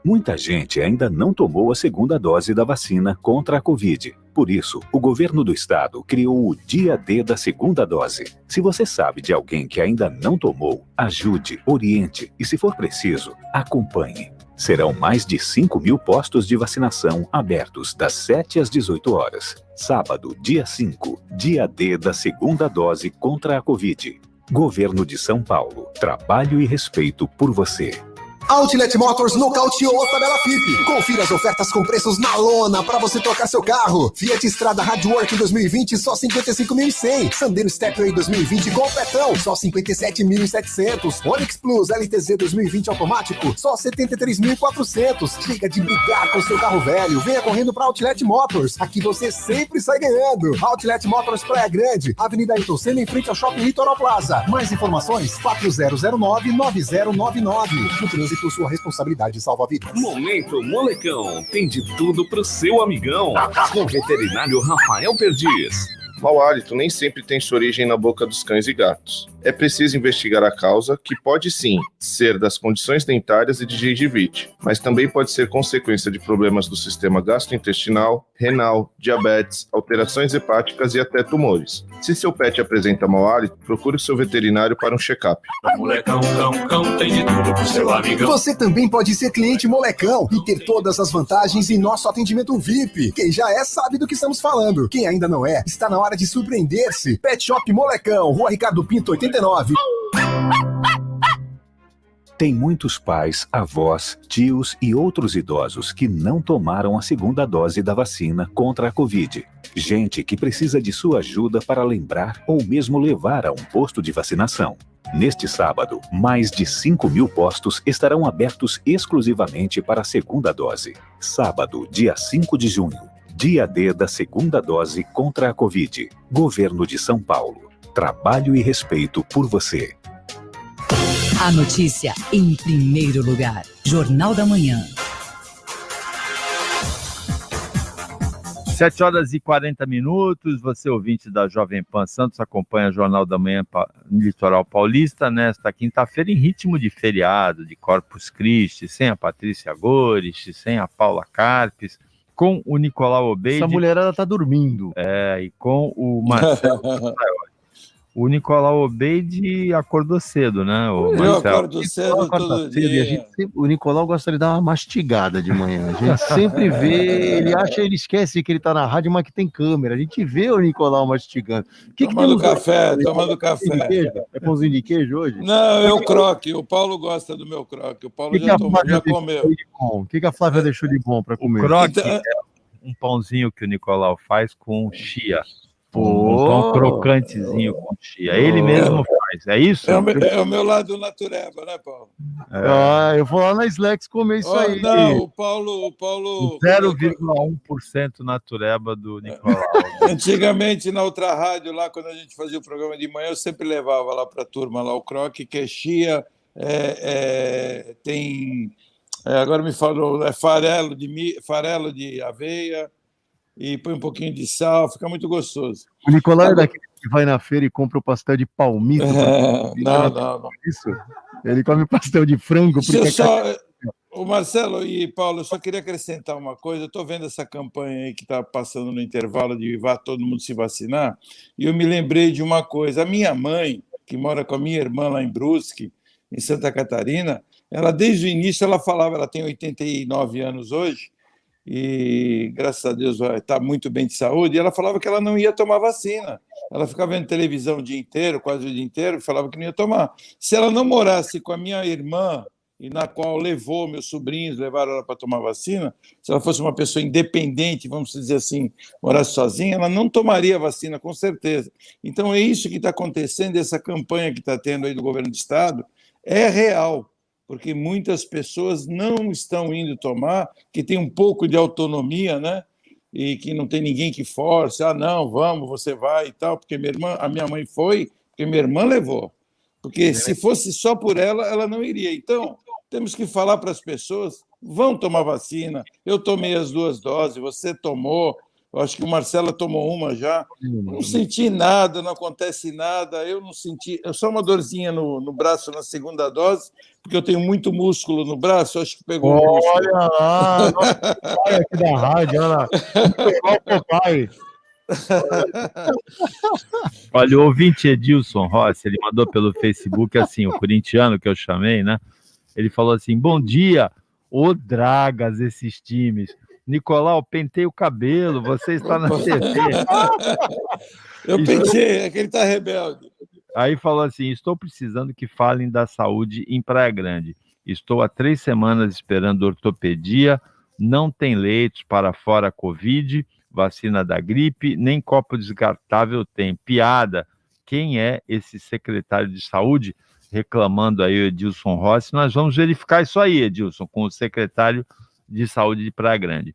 F: Muita gente ainda não tomou a segunda dose da vacina contra a Covid. Por isso, o governo do estado criou o Dia D da segunda dose. Se você sabe de alguém que ainda não tomou, ajude, oriente e, se for preciso, acompanhe. Serão mais de 5.000 postos de vacinação abertos das 7 às 18 horas. Sábado, dia 5, Dia D da segunda dose contra a Covid. Governo de São Paulo. Trabalho e respeito por você.
J: Outlet Motors nocauteou a tabela FIP. Confira as ofertas com preços na lona para você trocar seu carro. Fiat Strada Hardwork 2020 só 55.100. Sandero Stepway 2020 completão só 57.700. Onix Plus LTZ 2020 automático só 73.400. Chega de brigar com seu carro velho. Venha correndo para Outlet Motors. Aqui você sempre sai ganhando. Outlet Motors Praia Grande, Avenida Ayrton Senna, em frente ao Shopping Litoral Plaza. Mais informações 4009-9099. No trânsito, sua responsabilidade salva vidas.
K: Momento Molecão. Tem de tudo pro seu amigão. Com o veterinário Rafael Perdiz.
L: Mau hálito nem sempre tem sua origem na boca dos cães e gatos. É preciso investigar a causa, que pode sim ser das condições dentárias e de gengivite, mas também pode ser consequência de problemas do sistema gastrointestinal, renal, diabetes, alterações hepáticas e até tumores. Se seu pet apresenta mau hálito, procure o seu veterinário para um check-up.
K: Molecão, cão, tem de tudo pro seu amigão.
J: Você também pode ser cliente Molecão e ter todas as vantagens em nosso atendimento VIP. Quem já é sabe do que estamos falando. Quem ainda não é, está na hora de surpreender-se. Pet Shop Molecão, Rua Ricardo Pinto, 89.
F: Tem muitos pais, avós, tios e outros idosos que não tomaram a segunda dose da vacina contra a Covid. Gente que precisa de sua ajuda para lembrar ou mesmo levar a um posto de vacinação. Neste sábado, mais de 5.000 postos estarão abertos exclusivamente para a segunda dose. Sábado, dia 5 de junho. Dia D da segunda dose contra a Covid. Governo de São Paulo. Trabalho e respeito por você.
H: A notícia em primeiro lugar. Jornal da Manhã.
B: 7 horas e 40 minutos. Você, ouvinte da Jovem Pan Santos, acompanha o Jornal da Manhã Litoral Paulista nesta quinta-feira em ritmo de feriado, de Corpus Christi, sem a Patrícia Gores, sem a Paula Carpes, com o Nicolau Obeide.
D: Essa mulherada tá dormindo.
B: E com o Marcelo. O Nicolau Obeide acordou cedo, né?
E: Eu acordo cedo todo dia.
D: O Nicolau gosta de dar uma mastigada de manhã. A gente sempre vê, ele esquece que ele tá na rádio, mas que tem câmera. A gente vê o Nicolau mastigando.
E: Tomando café.
D: É pãozinho de queijo hoje?
E: Não, é o croque. O Paulo gosta do meu croque. O Paulo já comeu.
D: O que a Flávia deixou de bom para comer?
B: O croque é um pãozinho que o Nicolau faz com chia. Um pão crocantezinho com chia. Ele mesmo faz, é isso?
E: É o meu lado natureba, né, Paulo?
D: Eu vou lá na Slex comer isso aí.
E: Não, o Paulo
B: 0,1% natureba do Nicolau.
E: Antigamente, na outra rádio, lá, quando a gente fazia o programa de manhã, eu sempre levava lá para a turma lá, o croque, que é chia, tem... agora me falou, é farelo de aveia, e põe um pouquinho de sal, fica muito gostoso.
D: O Nicolau é daquele que vai na feira e compra o pastel de palmito.
E: Não.
D: Isso? Ele come pastel de frango.
E: O Marcelo e Paulo, eu só queria acrescentar uma coisa. Eu estou vendo essa campanha aí que está passando no intervalo de vá todo mundo se vacinar, e eu me lembrei de uma coisa. A minha mãe, que mora com a minha irmã lá em Brusque, em Santa Catarina, ela desde o início ela falava, ela tem 89 anos hoje, e graças a Deus está muito bem de saúde, e ela falava que ela não ia tomar vacina. Ela ficava vendo televisão o dia inteiro, quase o dia inteiro, e falava que não ia tomar. Se ela não morasse com a minha irmã e na qual levou meus sobrinhos, levaram ela para tomar vacina, se ela fosse uma pessoa independente, vamos dizer assim, morasse sozinha, ela não tomaria vacina, com certeza. Então, é isso que está acontecendo, essa campanha que está tendo aí do governo do Estado, é real, porque muitas pessoas não estão indo tomar, que tem um pouco de autonomia, né? E que não tem ninguém que force, não, vamos, você vai e tal, porque a minha mãe foi, porque minha irmã levou. Porque se fosse só por ela, ela não iria. Então, temos que falar para as pessoas, vão tomar vacina. Eu tomei as 2 doses, você tomou, eu acho que o Marcelo tomou uma já. Não senti nada, não acontece nada, eu não senti, só uma dorzinha no braço na 2ª dose, porque eu tenho muito músculo no braço, acho que pegou o músculo.
D: Olha lá, olha aqui da rádio, olha lá. Papai.
B: Olha, o ouvinte Edilson Rossi, ele mandou pelo Facebook assim, o corintiano que eu chamei, né? Ele falou assim: bom dia, ô dragas esses times. Nicolau, pentei o cabelo, você está na TV.
E: Eu pensei, é que ele está rebelde.
B: Aí falou assim: estou precisando que falem da saúde em Praia Grande. Estou há 3 semanas esperando ortopedia, não tem leitos para fora Covid, vacina da gripe, nem copo descartável tem. Piada. Quem é esse secretário de saúde? Reclamando aí o Edilson Rossi. Nós vamos verificar isso aí, Edilson, com o secretário de saúde de Praia Grande.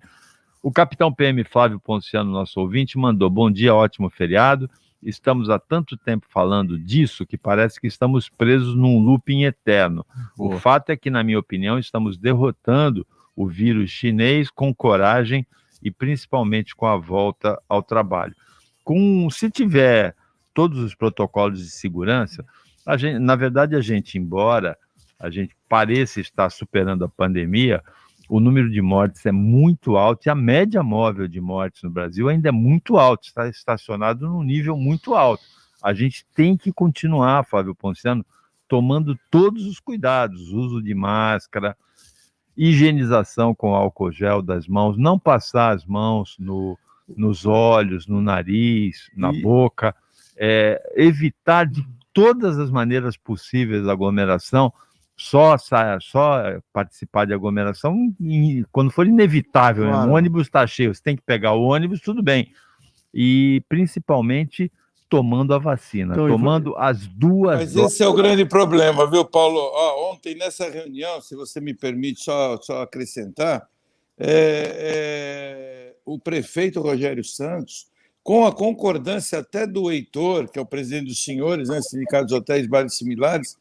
B: O capitão PM Flávio Ponciano, nosso ouvinte, mandou: bom dia, ótimo feriado. Estamos há tanto tempo falando disso que parece que estamos presos num looping eterno. O fato é que, na minha opinião, estamos derrotando o vírus chinês com coragem e principalmente com a volta ao trabalho. Se tiver todos os protocolos de segurança, na verdade, embora a gente pareça estar superando a pandemia, o número de mortes é muito alto e a média móvel de mortes no Brasil ainda é muito alta, está estacionado num nível muito alto. A gente tem que continuar, Flávio Ponciano, tomando todos os cuidados, uso de máscara, higienização com álcool gel das mãos, não passar as mãos nos olhos, no nariz, na boca, evitar de todas as maneiras possíveis a aglomeração, só participar de aglomeração quando for inevitável, claro. Né? O ônibus está cheio, você tem que pegar o ônibus, tudo bem. E principalmente tomando a vacina, então, tomando as 2
E: Mas esse é o grande problema, viu, Paulo? Ontem, nessa reunião, se você me permite só acrescentar, o prefeito Rogério Santos, com a concordância até do Heitor, que é o presidente dos senhores, né, sindicatos hotéis, bares similares,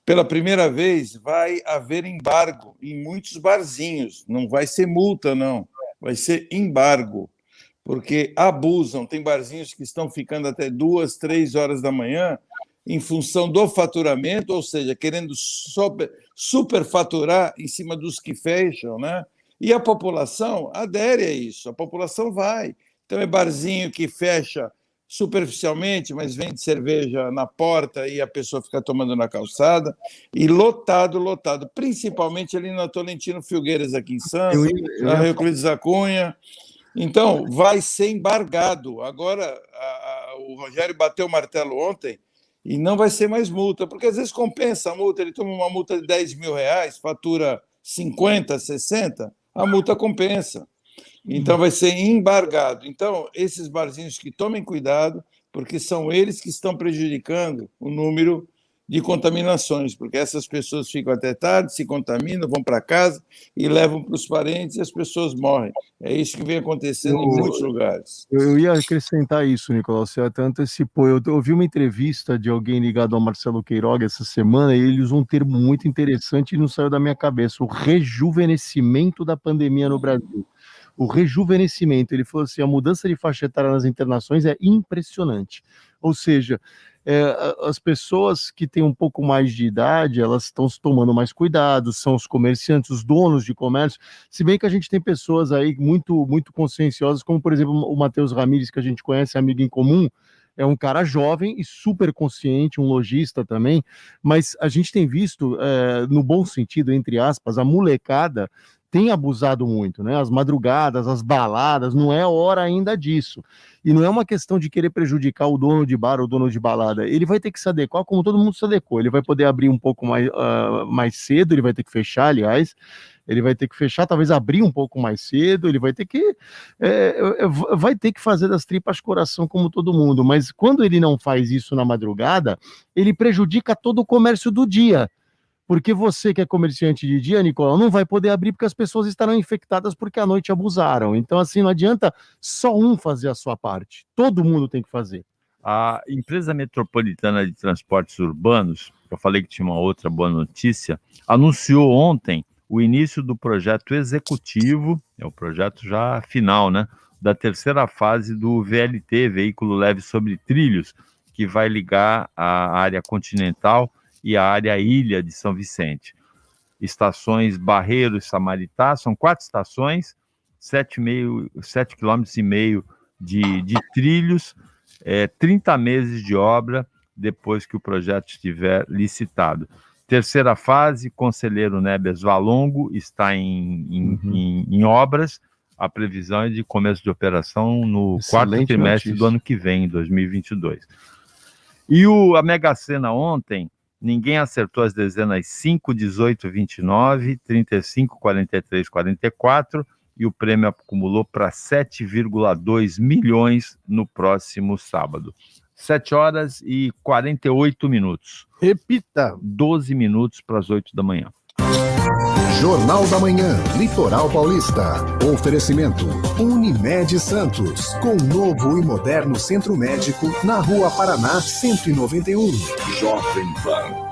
E: pela primeira vez vai haver embargo em muitos barzinhos. Não vai ser multa, não. Vai ser embargo, porque abusam. Tem barzinhos que estão ficando até 2, 3 horas da manhã em função do faturamento, ou seja, querendo superfaturar em cima dos que fecham, né? E a população adere a isso. A população vai. Então, é barzinho que fecha superficialmente, mas vende cerveja na porta e a pessoa fica tomando na calçada, e lotado, principalmente ali na Tolentino Filgueiras, aqui em Santos, na Euclides da Cunha. Então, vai ser embargado. Agora, o Rogério bateu o martelo ontem e não vai ser mais multa, porque às vezes compensa a multa, ele toma uma multa de R$10 mil, fatura 50, 60, a multa compensa. Então, vai ser embargado. Então, esses barzinhos que tomem cuidado, porque são eles que estão prejudicando o número de contaminações, porque essas pessoas ficam até tarde, se contaminam, vão para casa e levam para os parentes e as pessoas morrem. É isso que vem acontecendo em muitos lugares.
D: Eu ia acrescentar isso, Nicolau, você até antecipou. Eu ouvi uma entrevista de alguém ligado ao Marcelo Queiroga essa semana e ele usou um termo muito interessante e não saiu da minha cabeça: o rejuvenescimento da pandemia no Brasil. O rejuvenescimento, ele falou assim, a mudança de faixa etária nas internações é impressionante. Ou seja, as pessoas que têm um pouco mais de idade, elas estão tomando mais cuidado, são os comerciantes, os donos de comércio, se bem que a gente tem pessoas aí muito, muito conscienciosas, como por exemplo o Matheus Ramires, que a gente conhece, amigo em comum, é um cara jovem e super consciente, um lojista também, mas a gente tem visto, no bom sentido, entre aspas, a molecada tem abusado muito, né? As madrugadas, as baladas, não é hora ainda disso. E não é uma questão de querer prejudicar o dono de bar ou o dono de balada. Ele vai ter que se adequar como todo mundo se adequou. Ele vai poder abrir um pouco mais cedo, ele vai ter que fechar, aliás. Ele vai ter que fechar, talvez abrir um pouco mais cedo, ele vai ter que fazer das tripas coração como todo mundo. Mas quando ele não faz isso na madrugada, ele prejudica todo o comércio do dia. Porque você que é comerciante de dia, Nicolau, não vai poder abrir porque as pessoas estarão infectadas porque à noite abusaram. Então, assim, não adianta só um fazer a sua parte. Todo mundo tem que fazer.
B: A empresa metropolitana de transportes urbanos, eu falei que tinha uma outra boa notícia, anunciou ontem o início do projeto executivo, é o projeto já final, né, da terceira fase do VLT, Veículo Leve sobre Trilhos, que vai ligar a área continental e a área Ilha de São Vicente. Estações Barreiro e Samaritá, são 4 estações, 7,5 km de trilhos, 30 meses de obra depois que o projeto estiver licitado. Terceira fase, Conselheiro Nebias Valongo, está em obras. A previsão é de começo de operação no quarto trimestre do ano que vem, 2022. E a Mega Sena ontem, ninguém acertou as dezenas 5, 18, 29, 35, 43, 44 e o prêmio acumulou para 7,2 milhões no próximo sábado. 7 horas e 48 minutos.
C: Repita.
B: 12 minutos para as 8 da manhã.
A: Jornal da Manhã, Litoral Paulista. Oferecimento Unimed Santos, com novo e moderno centro médico na Rua Paraná 191. Jovem Pan.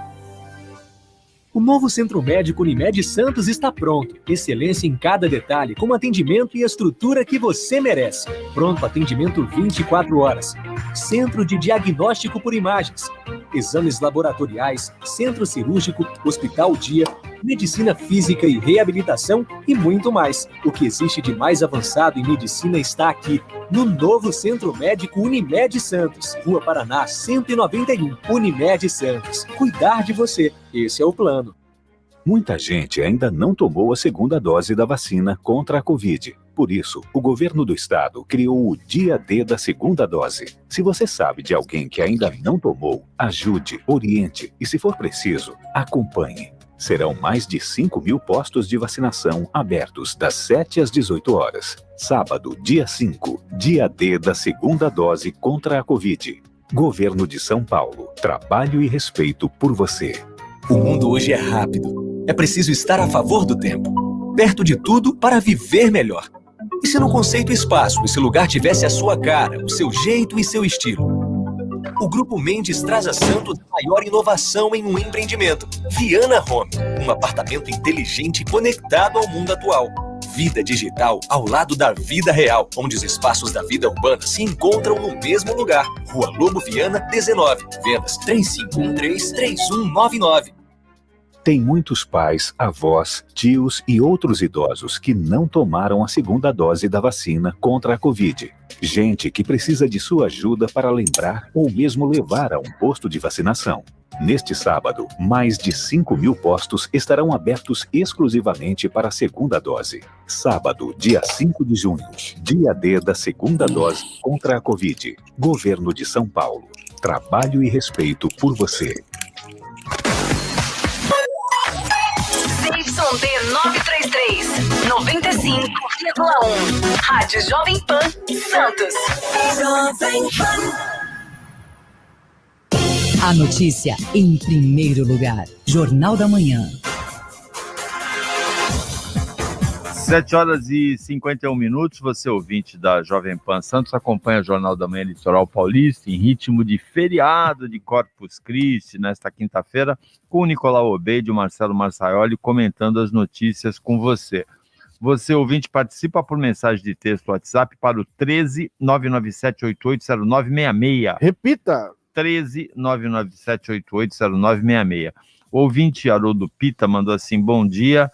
I: O novo Centro Médico Unimed Santos está pronto. Excelência em cada detalhe, com atendimento e estrutura que você merece. Pronto atendimento 24 horas. Centro de Diagnóstico por Imagens. Exames laboratoriais, centro cirúrgico, hospital dia, medicina física e reabilitação e muito mais. O que existe de mais avançado em medicina está aqui, no novo Centro Médico Unimed Santos. Rua Paraná 191. Unimed Santos. Cuidar de você. Esse é o plano.
F: Muita gente ainda não tomou a segunda dose da vacina contra a Covid. Por isso, o governo do estado criou o Dia D da segunda dose. Se você sabe de alguém que ainda não tomou, ajude, oriente e, se for preciso, acompanhe. Serão mais de 5.000 postos de vacinação abertos das 7 às 18 horas. Sábado, dia 5, Dia D da segunda dose contra a Covid. Governo de São Paulo. Trabalho e respeito por você.
G: O mundo hoje é rápido. É preciso estar a favor do tempo. Perto de tudo para viver melhor. E se no conceito espaço esse lugar tivesse a sua cara, o seu jeito e seu estilo? O Grupo Mendes traz a Santos a maior inovação em um empreendimento. Viana Home, um apartamento inteligente conectado ao mundo atual. Vida digital ao lado da vida real, onde os espaços da vida urbana se encontram no mesmo lugar. Rua Lobo Viana, 19. Vendas 3513-3199.
F: Tem muitos pais, avós, tios e outros idosos que não tomaram a segunda dose da vacina contra a Covid. Gente que precisa de sua ajuda para lembrar ou mesmo levar a um posto de vacinação. Neste sábado, mais de 5.000 postos estarão abertos exclusivamente para a segunda dose. Sábado, dia 5 de junho, Dia D da segunda dose contra a Covid. Governo de São Paulo. Trabalho e respeito por você.
H: ZYD 933, 95,1. Rádio Jovem Pan, Santos. Jovem Pan. A notícia em primeiro lugar. Jornal da Manhã.
B: 7 horas e 51 minutos. Você, ouvinte da Jovem Pan Santos, acompanha o Jornal da Manhã Litoral Paulista em ritmo de feriado de Corpus Christi nesta quinta-feira, com o Nicolau Obeid e o Marcelo Marsaioli comentando as notícias com você. Você, ouvinte, participa por mensagem de texto WhatsApp para o 13 997 880966.
C: Repita!
B: 13 997 880966. O ouvinte Haroldo Pita mandou assim: bom dia,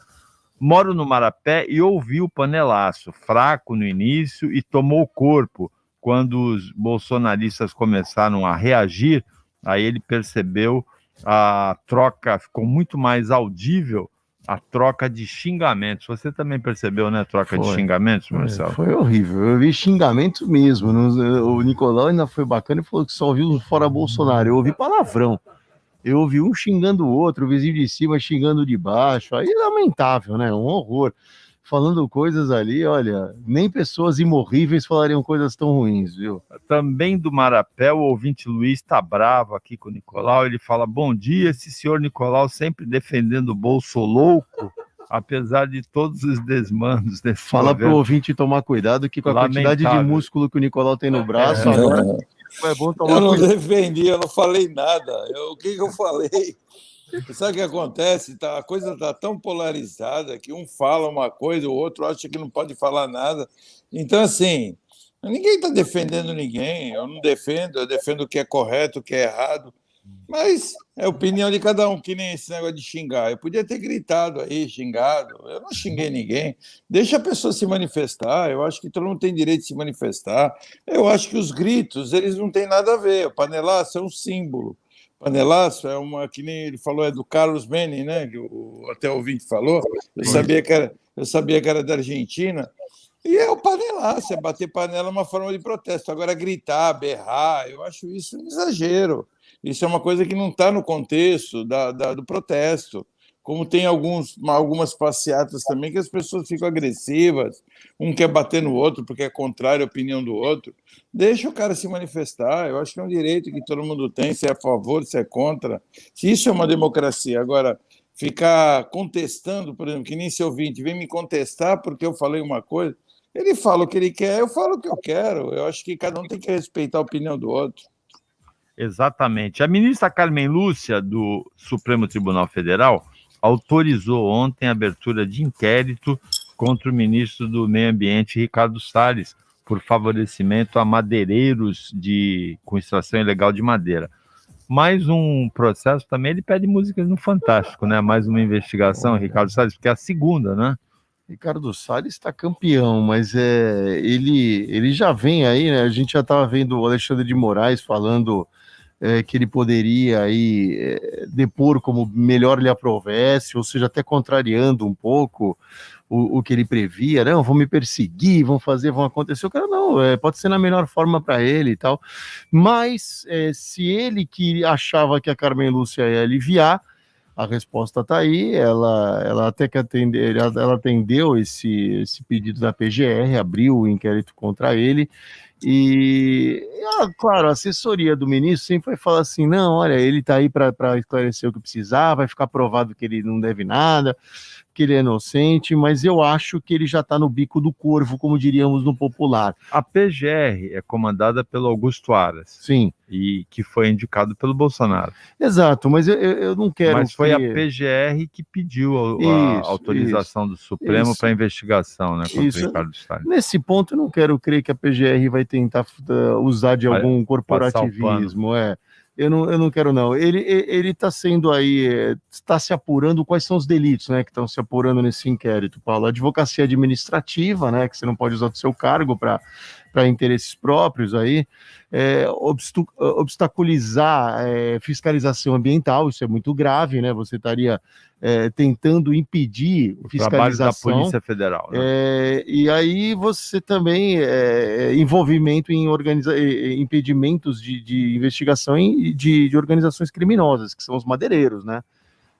B: moro no Marapé e ouvi o panelaço, fraco no início e tomou corpo quando os bolsonaristas começaram a reagir, aí ele percebeu a troca, ficou muito mais audível a troca de xingamentos. Você também percebeu, né, a troca de xingamentos, Marcelo?
D: Foi horrível, eu vi xingamentos mesmo. O Nicolau ainda foi bacana e falou que só ouviu fora Bolsonaro. Eu ouvi palavrão. Eu ouvi um xingando o outro, o vizinho de cima xingando o de baixo. Aí lamentável, né? Um horror. Falando coisas ali, olha, nem pessoas imorríveis falariam coisas tão ruins, viu?
B: Também do Marapé, o ouvinte Luiz está bravo aqui com o Nicolau. Ele fala: bom dia, esse senhor Nicolau sempre defendendo o bolso louco, apesar de todos os desmandos desse
D: Fala
B: governo.
D: pro ouvinte tomar cuidado que com a quantidade de músculo que o Nicolau tem no braço, agora é bom tomar
E: Eu não
D: cuidado.
E: defendi, eu não falei nada. O que eu falei? Sabe o que acontece? A coisa está tão polarizada que um fala uma coisa, o outro acha que não pode falar nada. Então, assim, ninguém está defendendo ninguém. Eu não defendo, eu defendo o que é correto, o que é errado. Mas é a opinião de cada um, que nem esse negócio de xingar. Eu podia ter gritado aí, xingado. Eu não xinguei ninguém. Deixa a pessoa se manifestar. Eu acho que todo mundo tem direito de se manifestar. Eu acho que os gritos, eles não têm nada a ver. O panelaço é um símbolo. Panelaço é uma, que nem ele falou, é do Carlos Menem, né? Que até o ouvinte falou. Eu sabia que era da Argentina. E é o panelaço, é bater panela uma forma de protesto. Agora, gritar, berrar, eu acho isso um exagero. Isso é uma coisa que não está no contexto do protesto. Como tem algumas passeatas também que as pessoas ficam agressivas, um quer bater no outro porque é contrário à opinião do outro. Deixa o cara se manifestar, eu acho que é um direito que todo mundo tem, se é a favor, se é contra. Se isso é uma democracia. Agora, ficar contestando, por exemplo, que nem esse ouvinte vem me contestar porque eu falei uma coisa, ele fala o que ele quer, eu falo o que eu quero. Eu acho que cada um tem que respeitar a opinião do outro.
B: Exatamente. A ministra Carmen Lúcia, do Supremo Tribunal Federal, autorizou ontem a abertura de inquérito contra o ministro do Meio Ambiente, Ricardo Salles, por favorecimento a madeireiros com extração ilegal de madeira. Mais um processo também, ele pede músicas no Fantástico, né? Mais uma investigação, Ricardo Salles, porque é a segunda, né?
D: Ricardo Salles está campeão, mas ele já vem aí, né? A gente já estava vendo o Alexandre de Moraes falando que ele poderia aí depor como melhor lhe aprovesse, ou seja, até contrariando um pouco o que ele previa, não, vão me perseguir, vão acontecer, o cara não, pode ser na melhor forma para ele e tal, mas se ele que achava que a Carmen Lúcia ia aliviar, a resposta está aí, ela até que ela atendeu esse pedido da PGR, abriu o inquérito contra ele, e claro, a assessoria do ministro sempre vai falar assim, não, olha, ele está aí para esclarecer o que precisar, vai ficar provado que ele não deve nada, que ele é inocente, mas eu acho que ele já está no bico do corvo, como diríamos no popular.
B: A PGR é comandada pelo Augusto Aras.
D: Sim.
B: E que foi indicado pelo Bolsonaro.
D: Exato, mas eu não quero...
B: Mas foi a PGR que pediu a autorização do Supremo para investigação, né, contra o Ricardo Salles.
D: Nesse ponto, eu não quero crer que a PGR vai tentar usar de algum corporativismo, Eu não quero, não. Ele está sendo aí, está se apurando quais são os delitos, né, que estão se apurando nesse inquérito, Paulo. A advocacia administrativa, né, que você não pode usar do seu cargo para interesses próprios aí, obstaculizar fiscalização ambiental, isso é muito grave, né, você estaria tentando impedir fiscalização.
B: Trabalho da Polícia Federal. Né?
D: E aí você também envolvimento em impedimentos de investigação e de organizações criminosas, que são os madeireiros, né?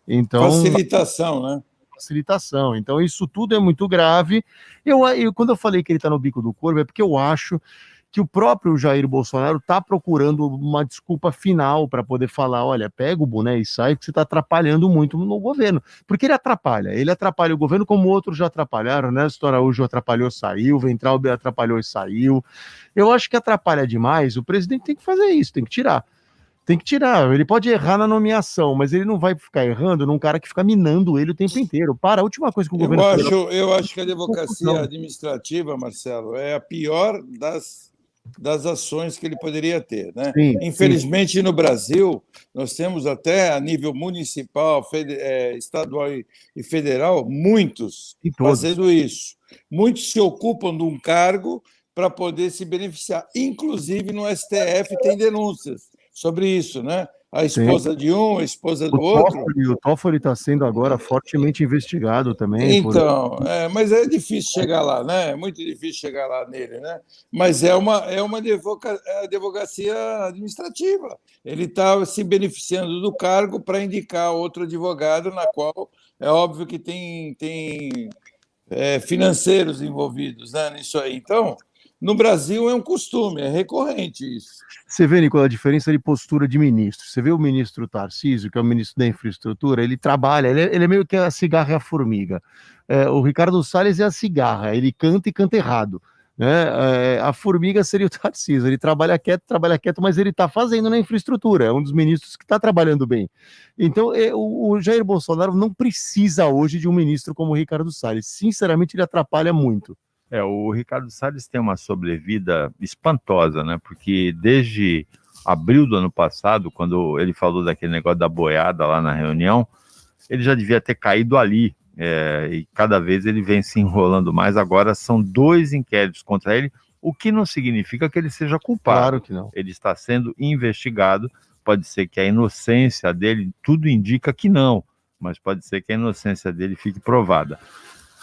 D: Então,
E: facilitação, né?
D: Facilitação. Então, isso tudo é muito grave. Quando eu falei que ele está no bico do corvo, é porque eu acho que o próprio Jair Bolsonaro está procurando uma desculpa final para poder falar, olha, pega o boné e sai, porque você está atrapalhando muito no governo. Porque ele atrapalha o governo como outros já atrapalharam, né? Néstor Araújo atrapalhou, saiu, Weintraub atrapalhou e saiu. Eu acho que atrapalha demais, o presidente tem que fazer isso, tem que tirar. Ele pode errar na nomeação, mas ele não vai ficar errando num cara que fica minando ele o tempo inteiro. A última coisa que o governo...
E: Eu acho que a advocacia administrativa, Marcelo, é a pior das ações que ele poderia ter, né?
D: Sim,
E: infelizmente, no Brasil, nós temos até a nível municipal, estadual e federal, muitos fazendo isso. Muitos se ocupam de um cargo para poder se beneficiar. Inclusive, no STF tem denúncias sobre isso, né? A esposa de um, a esposa do outro.
D: O Toffoli está sendo agora fortemente investigado também.
E: Então, mas é difícil chegar lá, né? É muito difícil chegar lá nele, né? Mas é uma advocacia administrativa. Ele está se beneficiando do cargo para indicar outro advogado, na qual é óbvio que tem financeiros envolvidos, né, nisso aí. Então, no Brasil é um costume, é recorrente isso.
D: Você vê, Nicola, a diferença de postura de ministro. Você vê o ministro Tarcísio, que é o ministro da Infraestrutura, ele trabalha, ele é meio que a cigarra e a formiga. O Ricardo Salles é a cigarra, ele canta e canta errado. Né? A formiga seria o Tarcísio, ele trabalha quieto, mas ele está fazendo na infraestrutura, é um dos ministros que está trabalhando bem. Então, o Jair Bolsonaro não precisa hoje de um ministro como o Ricardo Salles. Sinceramente, ele atrapalha muito.
B: O Ricardo Salles tem uma sobrevida espantosa, né? Porque desde abril do ano passado, quando ele falou daquele negócio da boiada lá na reunião, ele já devia ter caído ali. E cada vez ele vem se enrolando mais. Agora são 2 inquéritos contra ele, o que não significa que ele seja culpado.
D: Claro que não.
B: Ele está sendo investigado. Pode ser que a inocência dele, tudo indica que não, mas pode ser que a inocência dele fique provada.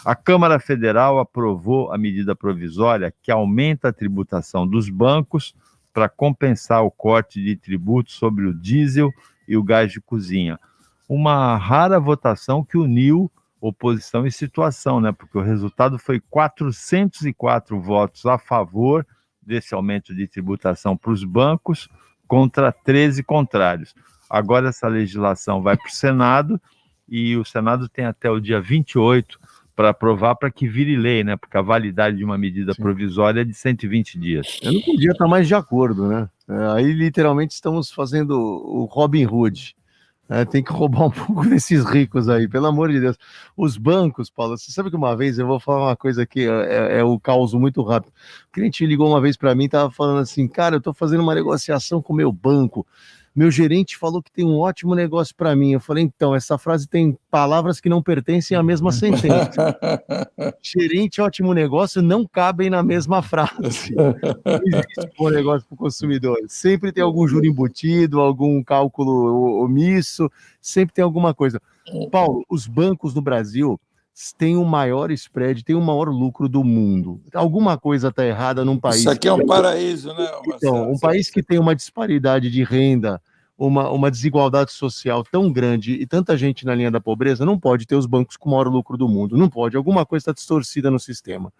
B: A Câmara Federal aprovou a medida provisória que aumenta a tributação dos bancos para compensar o corte de tributos sobre o diesel e o gás de cozinha. Uma rara votação que uniu oposição e situação, né? Porque o resultado foi 404 votos a favor desse aumento de tributação para os bancos contra 13 contrários. Agora essa legislação vai para o Senado e o Senado tem até o dia 28 para aprovar, para que vire lei, né? Porque a validade de uma medida provisória é de 120 dias.
D: Eu não podia estar mais de acordo, né? Aí, literalmente, estamos fazendo o Robin Hood. Tem que roubar um pouco desses ricos aí, pelo amor de Deus. Os bancos, Paulo, você sabe que uma vez, eu vou falar uma coisa aqui, é o caos muito rápido. O cliente ligou uma vez para mim, estava falando assim, cara, eu estou fazendo uma negociação com o meu banco, meu gerente falou que tem um ótimo negócio para mim. Eu falei, então, essa frase tem palavras que não pertencem à mesma sentença. Gerente, ótimo negócio, não cabem na mesma frase. Não existe bom negócio para o consumidor. Sempre tem algum juro embutido, algum cálculo omisso, sempre tem alguma coisa. Paulo, os bancos no Brasil têm o maior spread, têm o maior lucro do mundo. Alguma coisa está errada num país...
E: Isso aqui é um paraíso, né, Marcelo?
D: Então, um país que tem uma disparidade de renda, uma desigualdade social tão grande e tanta gente na linha da pobreza, não pode ter os bancos com o maior lucro do mundo. Não pode. Alguma coisa está distorcida no sistema.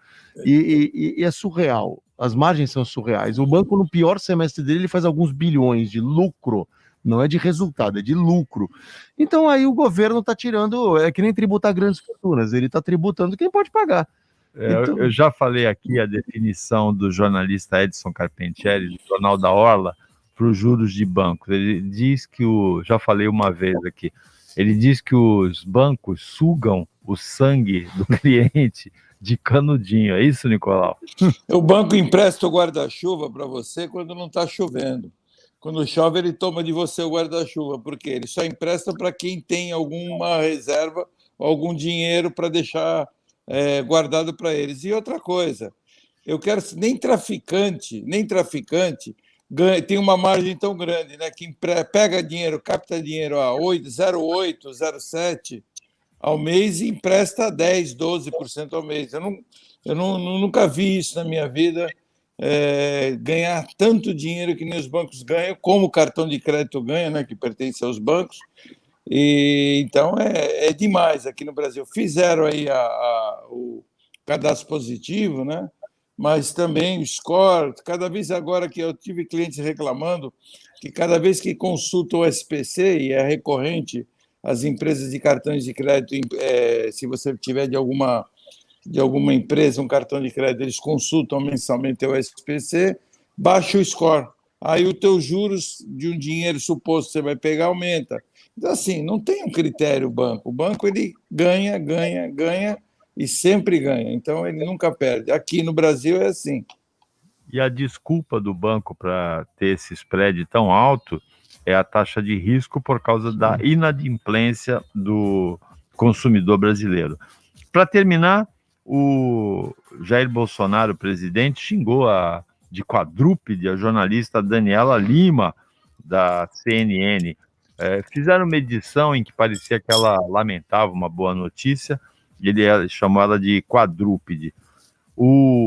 D: E é surreal. As margens são surreais. O banco, no pior semestre dele, ele faz alguns bilhões de lucro. Não é de resultado, é de lucro. Então aí o governo está tirando, é que nem tributar grandes fortunas, ele está tributando quem pode pagar. Então...
B: Eu já falei aqui a definição do jornalista Edson Carpentieri, do Jornal da Orla, para os juros de bancos. Ele diz que já falei uma vez aqui, ele diz que os bancos sugam o sangue do cliente de canudinho. É isso, Nicolau?
E: O banco empresta o guarda-chuva para você quando não está chovendo. Quando chove, ele toma de você o guarda-chuva, porque ele só empresta para quem tem alguma reserva ou algum dinheiro para deixar guardado para eles. E outra coisa, eu quero nem traficante tem uma margem tão grande, né? Que pega dinheiro, capta dinheiro a 0,8, 0,7 ao mês e empresta 10, 12% ao mês. Eu nunca vi isso na minha vida. Ganhar tanto dinheiro que nem os bancos ganham, como o cartão de crédito ganha, né, que pertence aos bancos. Então é demais aqui no Brasil. Fizeram aí o cadastro positivo, né, mas também o score. Cada vez agora que eu tive clientes reclamando que cada vez que consultam o SPC, e é recorrente, as empresas de cartões de crédito, se você tiver de alguma empresa, um cartão de crédito, eles consultam mensalmente o SPC, baixa o score. Aí os teus juros de um dinheiro suposto que você vai pegar aumenta. Então, assim, não tem um critério o banco. O banco, ele ganha e sempre ganha. Então, ele nunca perde. Aqui no Brasil é assim.
B: E a desculpa do banco para ter esse spread tão alto é a taxa de risco por causa da inadimplência do consumidor brasileiro. Para terminar, O Jair Bolsonaro, presidente, xingou de quadrúpede a jornalista Daniela Lima, da CNN. Fizeram uma edição em que parecia que ela lamentava uma boa notícia, e ele chamou ela de quadrúpede.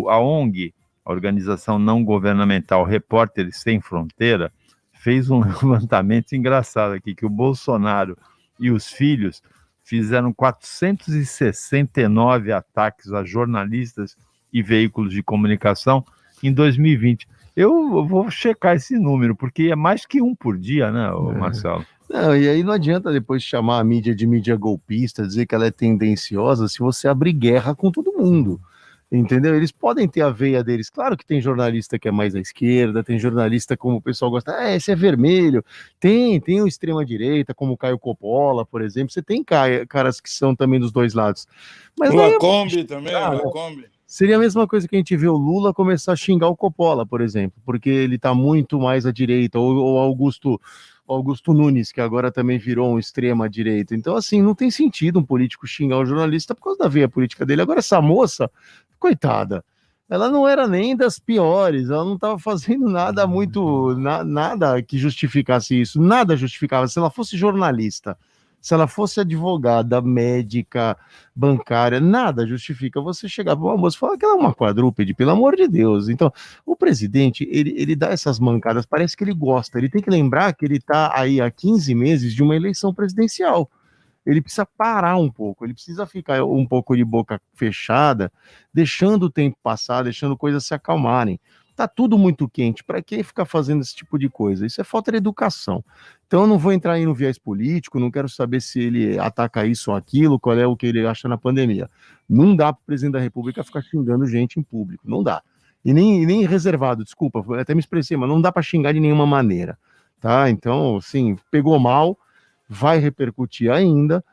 B: A ONG, a Organização Não Governamental Repórteres Sem Fronteira, fez um levantamento engraçado aqui, que o Bolsonaro e os filhos fizeram 469 ataques a jornalistas e veículos de comunicação em 2020. Eu vou checar esse número, porque é mais que um por dia, né, Marcelo?
D: Não, e aí não adianta depois chamar a mídia de mídia golpista, dizer que ela é tendenciosa, se você abrir guerra com todo mundo. Entendeu? Eles podem ter a veia deles. Claro que tem jornalista que é mais à esquerda, tem jornalista como o pessoal gosta, esse é vermelho. Tem o extrema-direita, como o Caio Coppola, por exemplo. Você tem caras que são também dos dois lados. Mas
E: o Lacombe também, Lacombe.
D: Seria a mesma coisa que a gente vê o Lula começar a xingar o Coppola, por exemplo, porque ele está muito mais à direita, ou Augusto Nunes, que agora também virou um extrema-direita. Então, assim, não tem sentido um político xingar um jornalista por causa da veia política dele. Agora, essa moça, coitada, ela não era nem das piores, ela não estava fazendo nada nada que justificasse isso, nada justificava. Se ela fosse jornalista, se ela fosse advogada, médica, bancária, nada justifica você chegar para uma moça e falar que ela é uma quadrúpede, pelo amor de Deus. Então, o presidente, ele dá essas mancadas, parece que ele gosta, ele tem que lembrar que ele está aí há 15 meses de uma eleição presidencial. Ele precisa parar um pouco, ele precisa ficar um pouco de boca fechada, deixando o tempo passar, deixando coisas se acalmarem. Tá tudo muito quente, para que ficar fazendo esse tipo de coisa? Isso é falta de educação. Então eu não vou entrar aí no viés político, não quero saber se ele ataca isso ou aquilo, qual é o que ele acha na pandemia. Não dá para o presidente da República ficar xingando gente em público, não dá. E nem reservado, desculpa, até me expressei, mas não dá para xingar de nenhuma maneira, tá? Então, sim, pegou mal, vai repercutir ainda,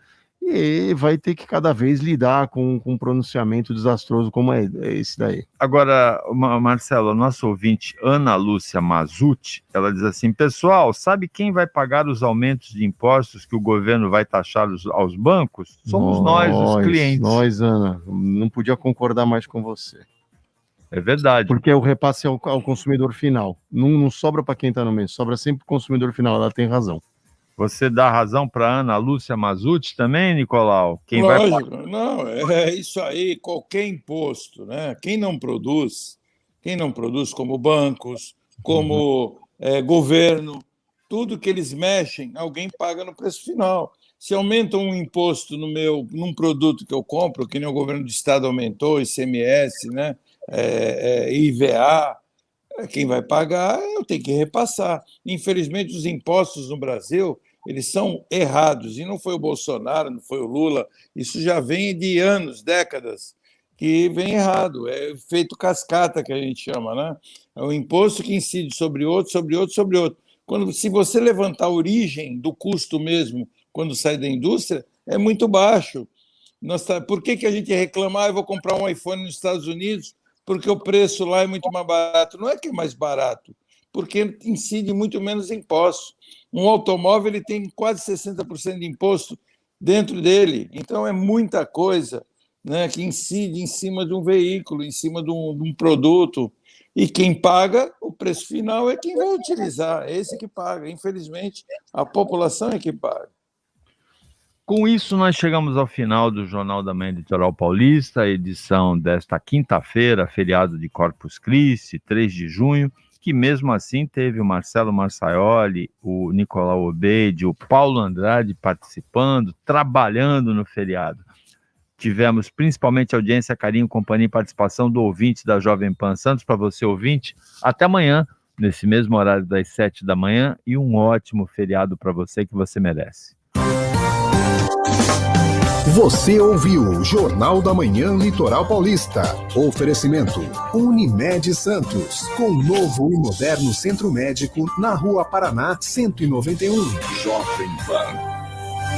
D: e vai ter que cada vez lidar com um pronunciamento desastroso como é esse daí.
B: Agora, Marcelo, a nossa ouvinte Ana Lúcia Mazuti, ela diz assim: pessoal, sabe quem vai pagar os aumentos de impostos que o governo vai taxar aos bancos? Somos nós, os clientes.
D: Nós, Ana, não podia concordar mais com você.
B: É verdade.
D: Porque o repasse ao consumidor final. Não sobra para quem está no meio, sobra sempre para o consumidor final, ela tem razão.
B: Você dá razão para Ana Lúcia Mazuti também, Nicolau?
E: Lógico, não, é isso aí, qualquer imposto, né? Quem não produz como bancos, como governo, tudo que eles mexem, alguém paga no preço final. Se aumentam um imposto num produto que eu compro, que nem o governo do estado aumentou, ICMS, né? IVA, quem vai pagar, eu tenho que repassar. Infelizmente, os impostos no Brasil, eles são errados, e não foi o Bolsonaro, não foi o Lula, isso já vem de anos, décadas, que vem errado, é efeito cascata que a gente chama, né? É um imposto que incide sobre outro, sobre outro, sobre outro. Se você levantar a origem do custo mesmo, quando sai da indústria, é muito baixo. Por que a gente reclama, eu vou comprar um iPhone nos Estados Unidos, porque o preço lá é muito mais barato? Não é que é mais barato, porque incide muito menos impostos. Um automóvel ele tem quase 60% de imposto dentro dele, então é muita coisa, né, que incide em cima de um veículo, em cima de um produto, e quem paga o preço final é quem vai utilizar, é esse que paga. Infelizmente, a população é que paga.
B: Com isso, nós chegamos ao final do Jornal da Manhã Litoral Paulista, a edição desta quinta-feira, feriado de Corpus Christi, 3 de junho, que mesmo assim teve o Marcelo Marçaioli, o Nicolau Obeide, o Paulo Andrade participando, trabalhando no feriado. Tivemos principalmente audiência, carinho, companhia e participação do ouvinte da Jovem Pan Santos. Para você, ouvinte, até amanhã, nesse mesmo horário das 7 da manhã, e um ótimo feriado para você que você merece.
A: Você ouviu Jornal da Manhã Litoral Paulista. Oferecimento Unimed Santos, com novo e moderno centro médico na Rua Paraná 191. Jovem Pan.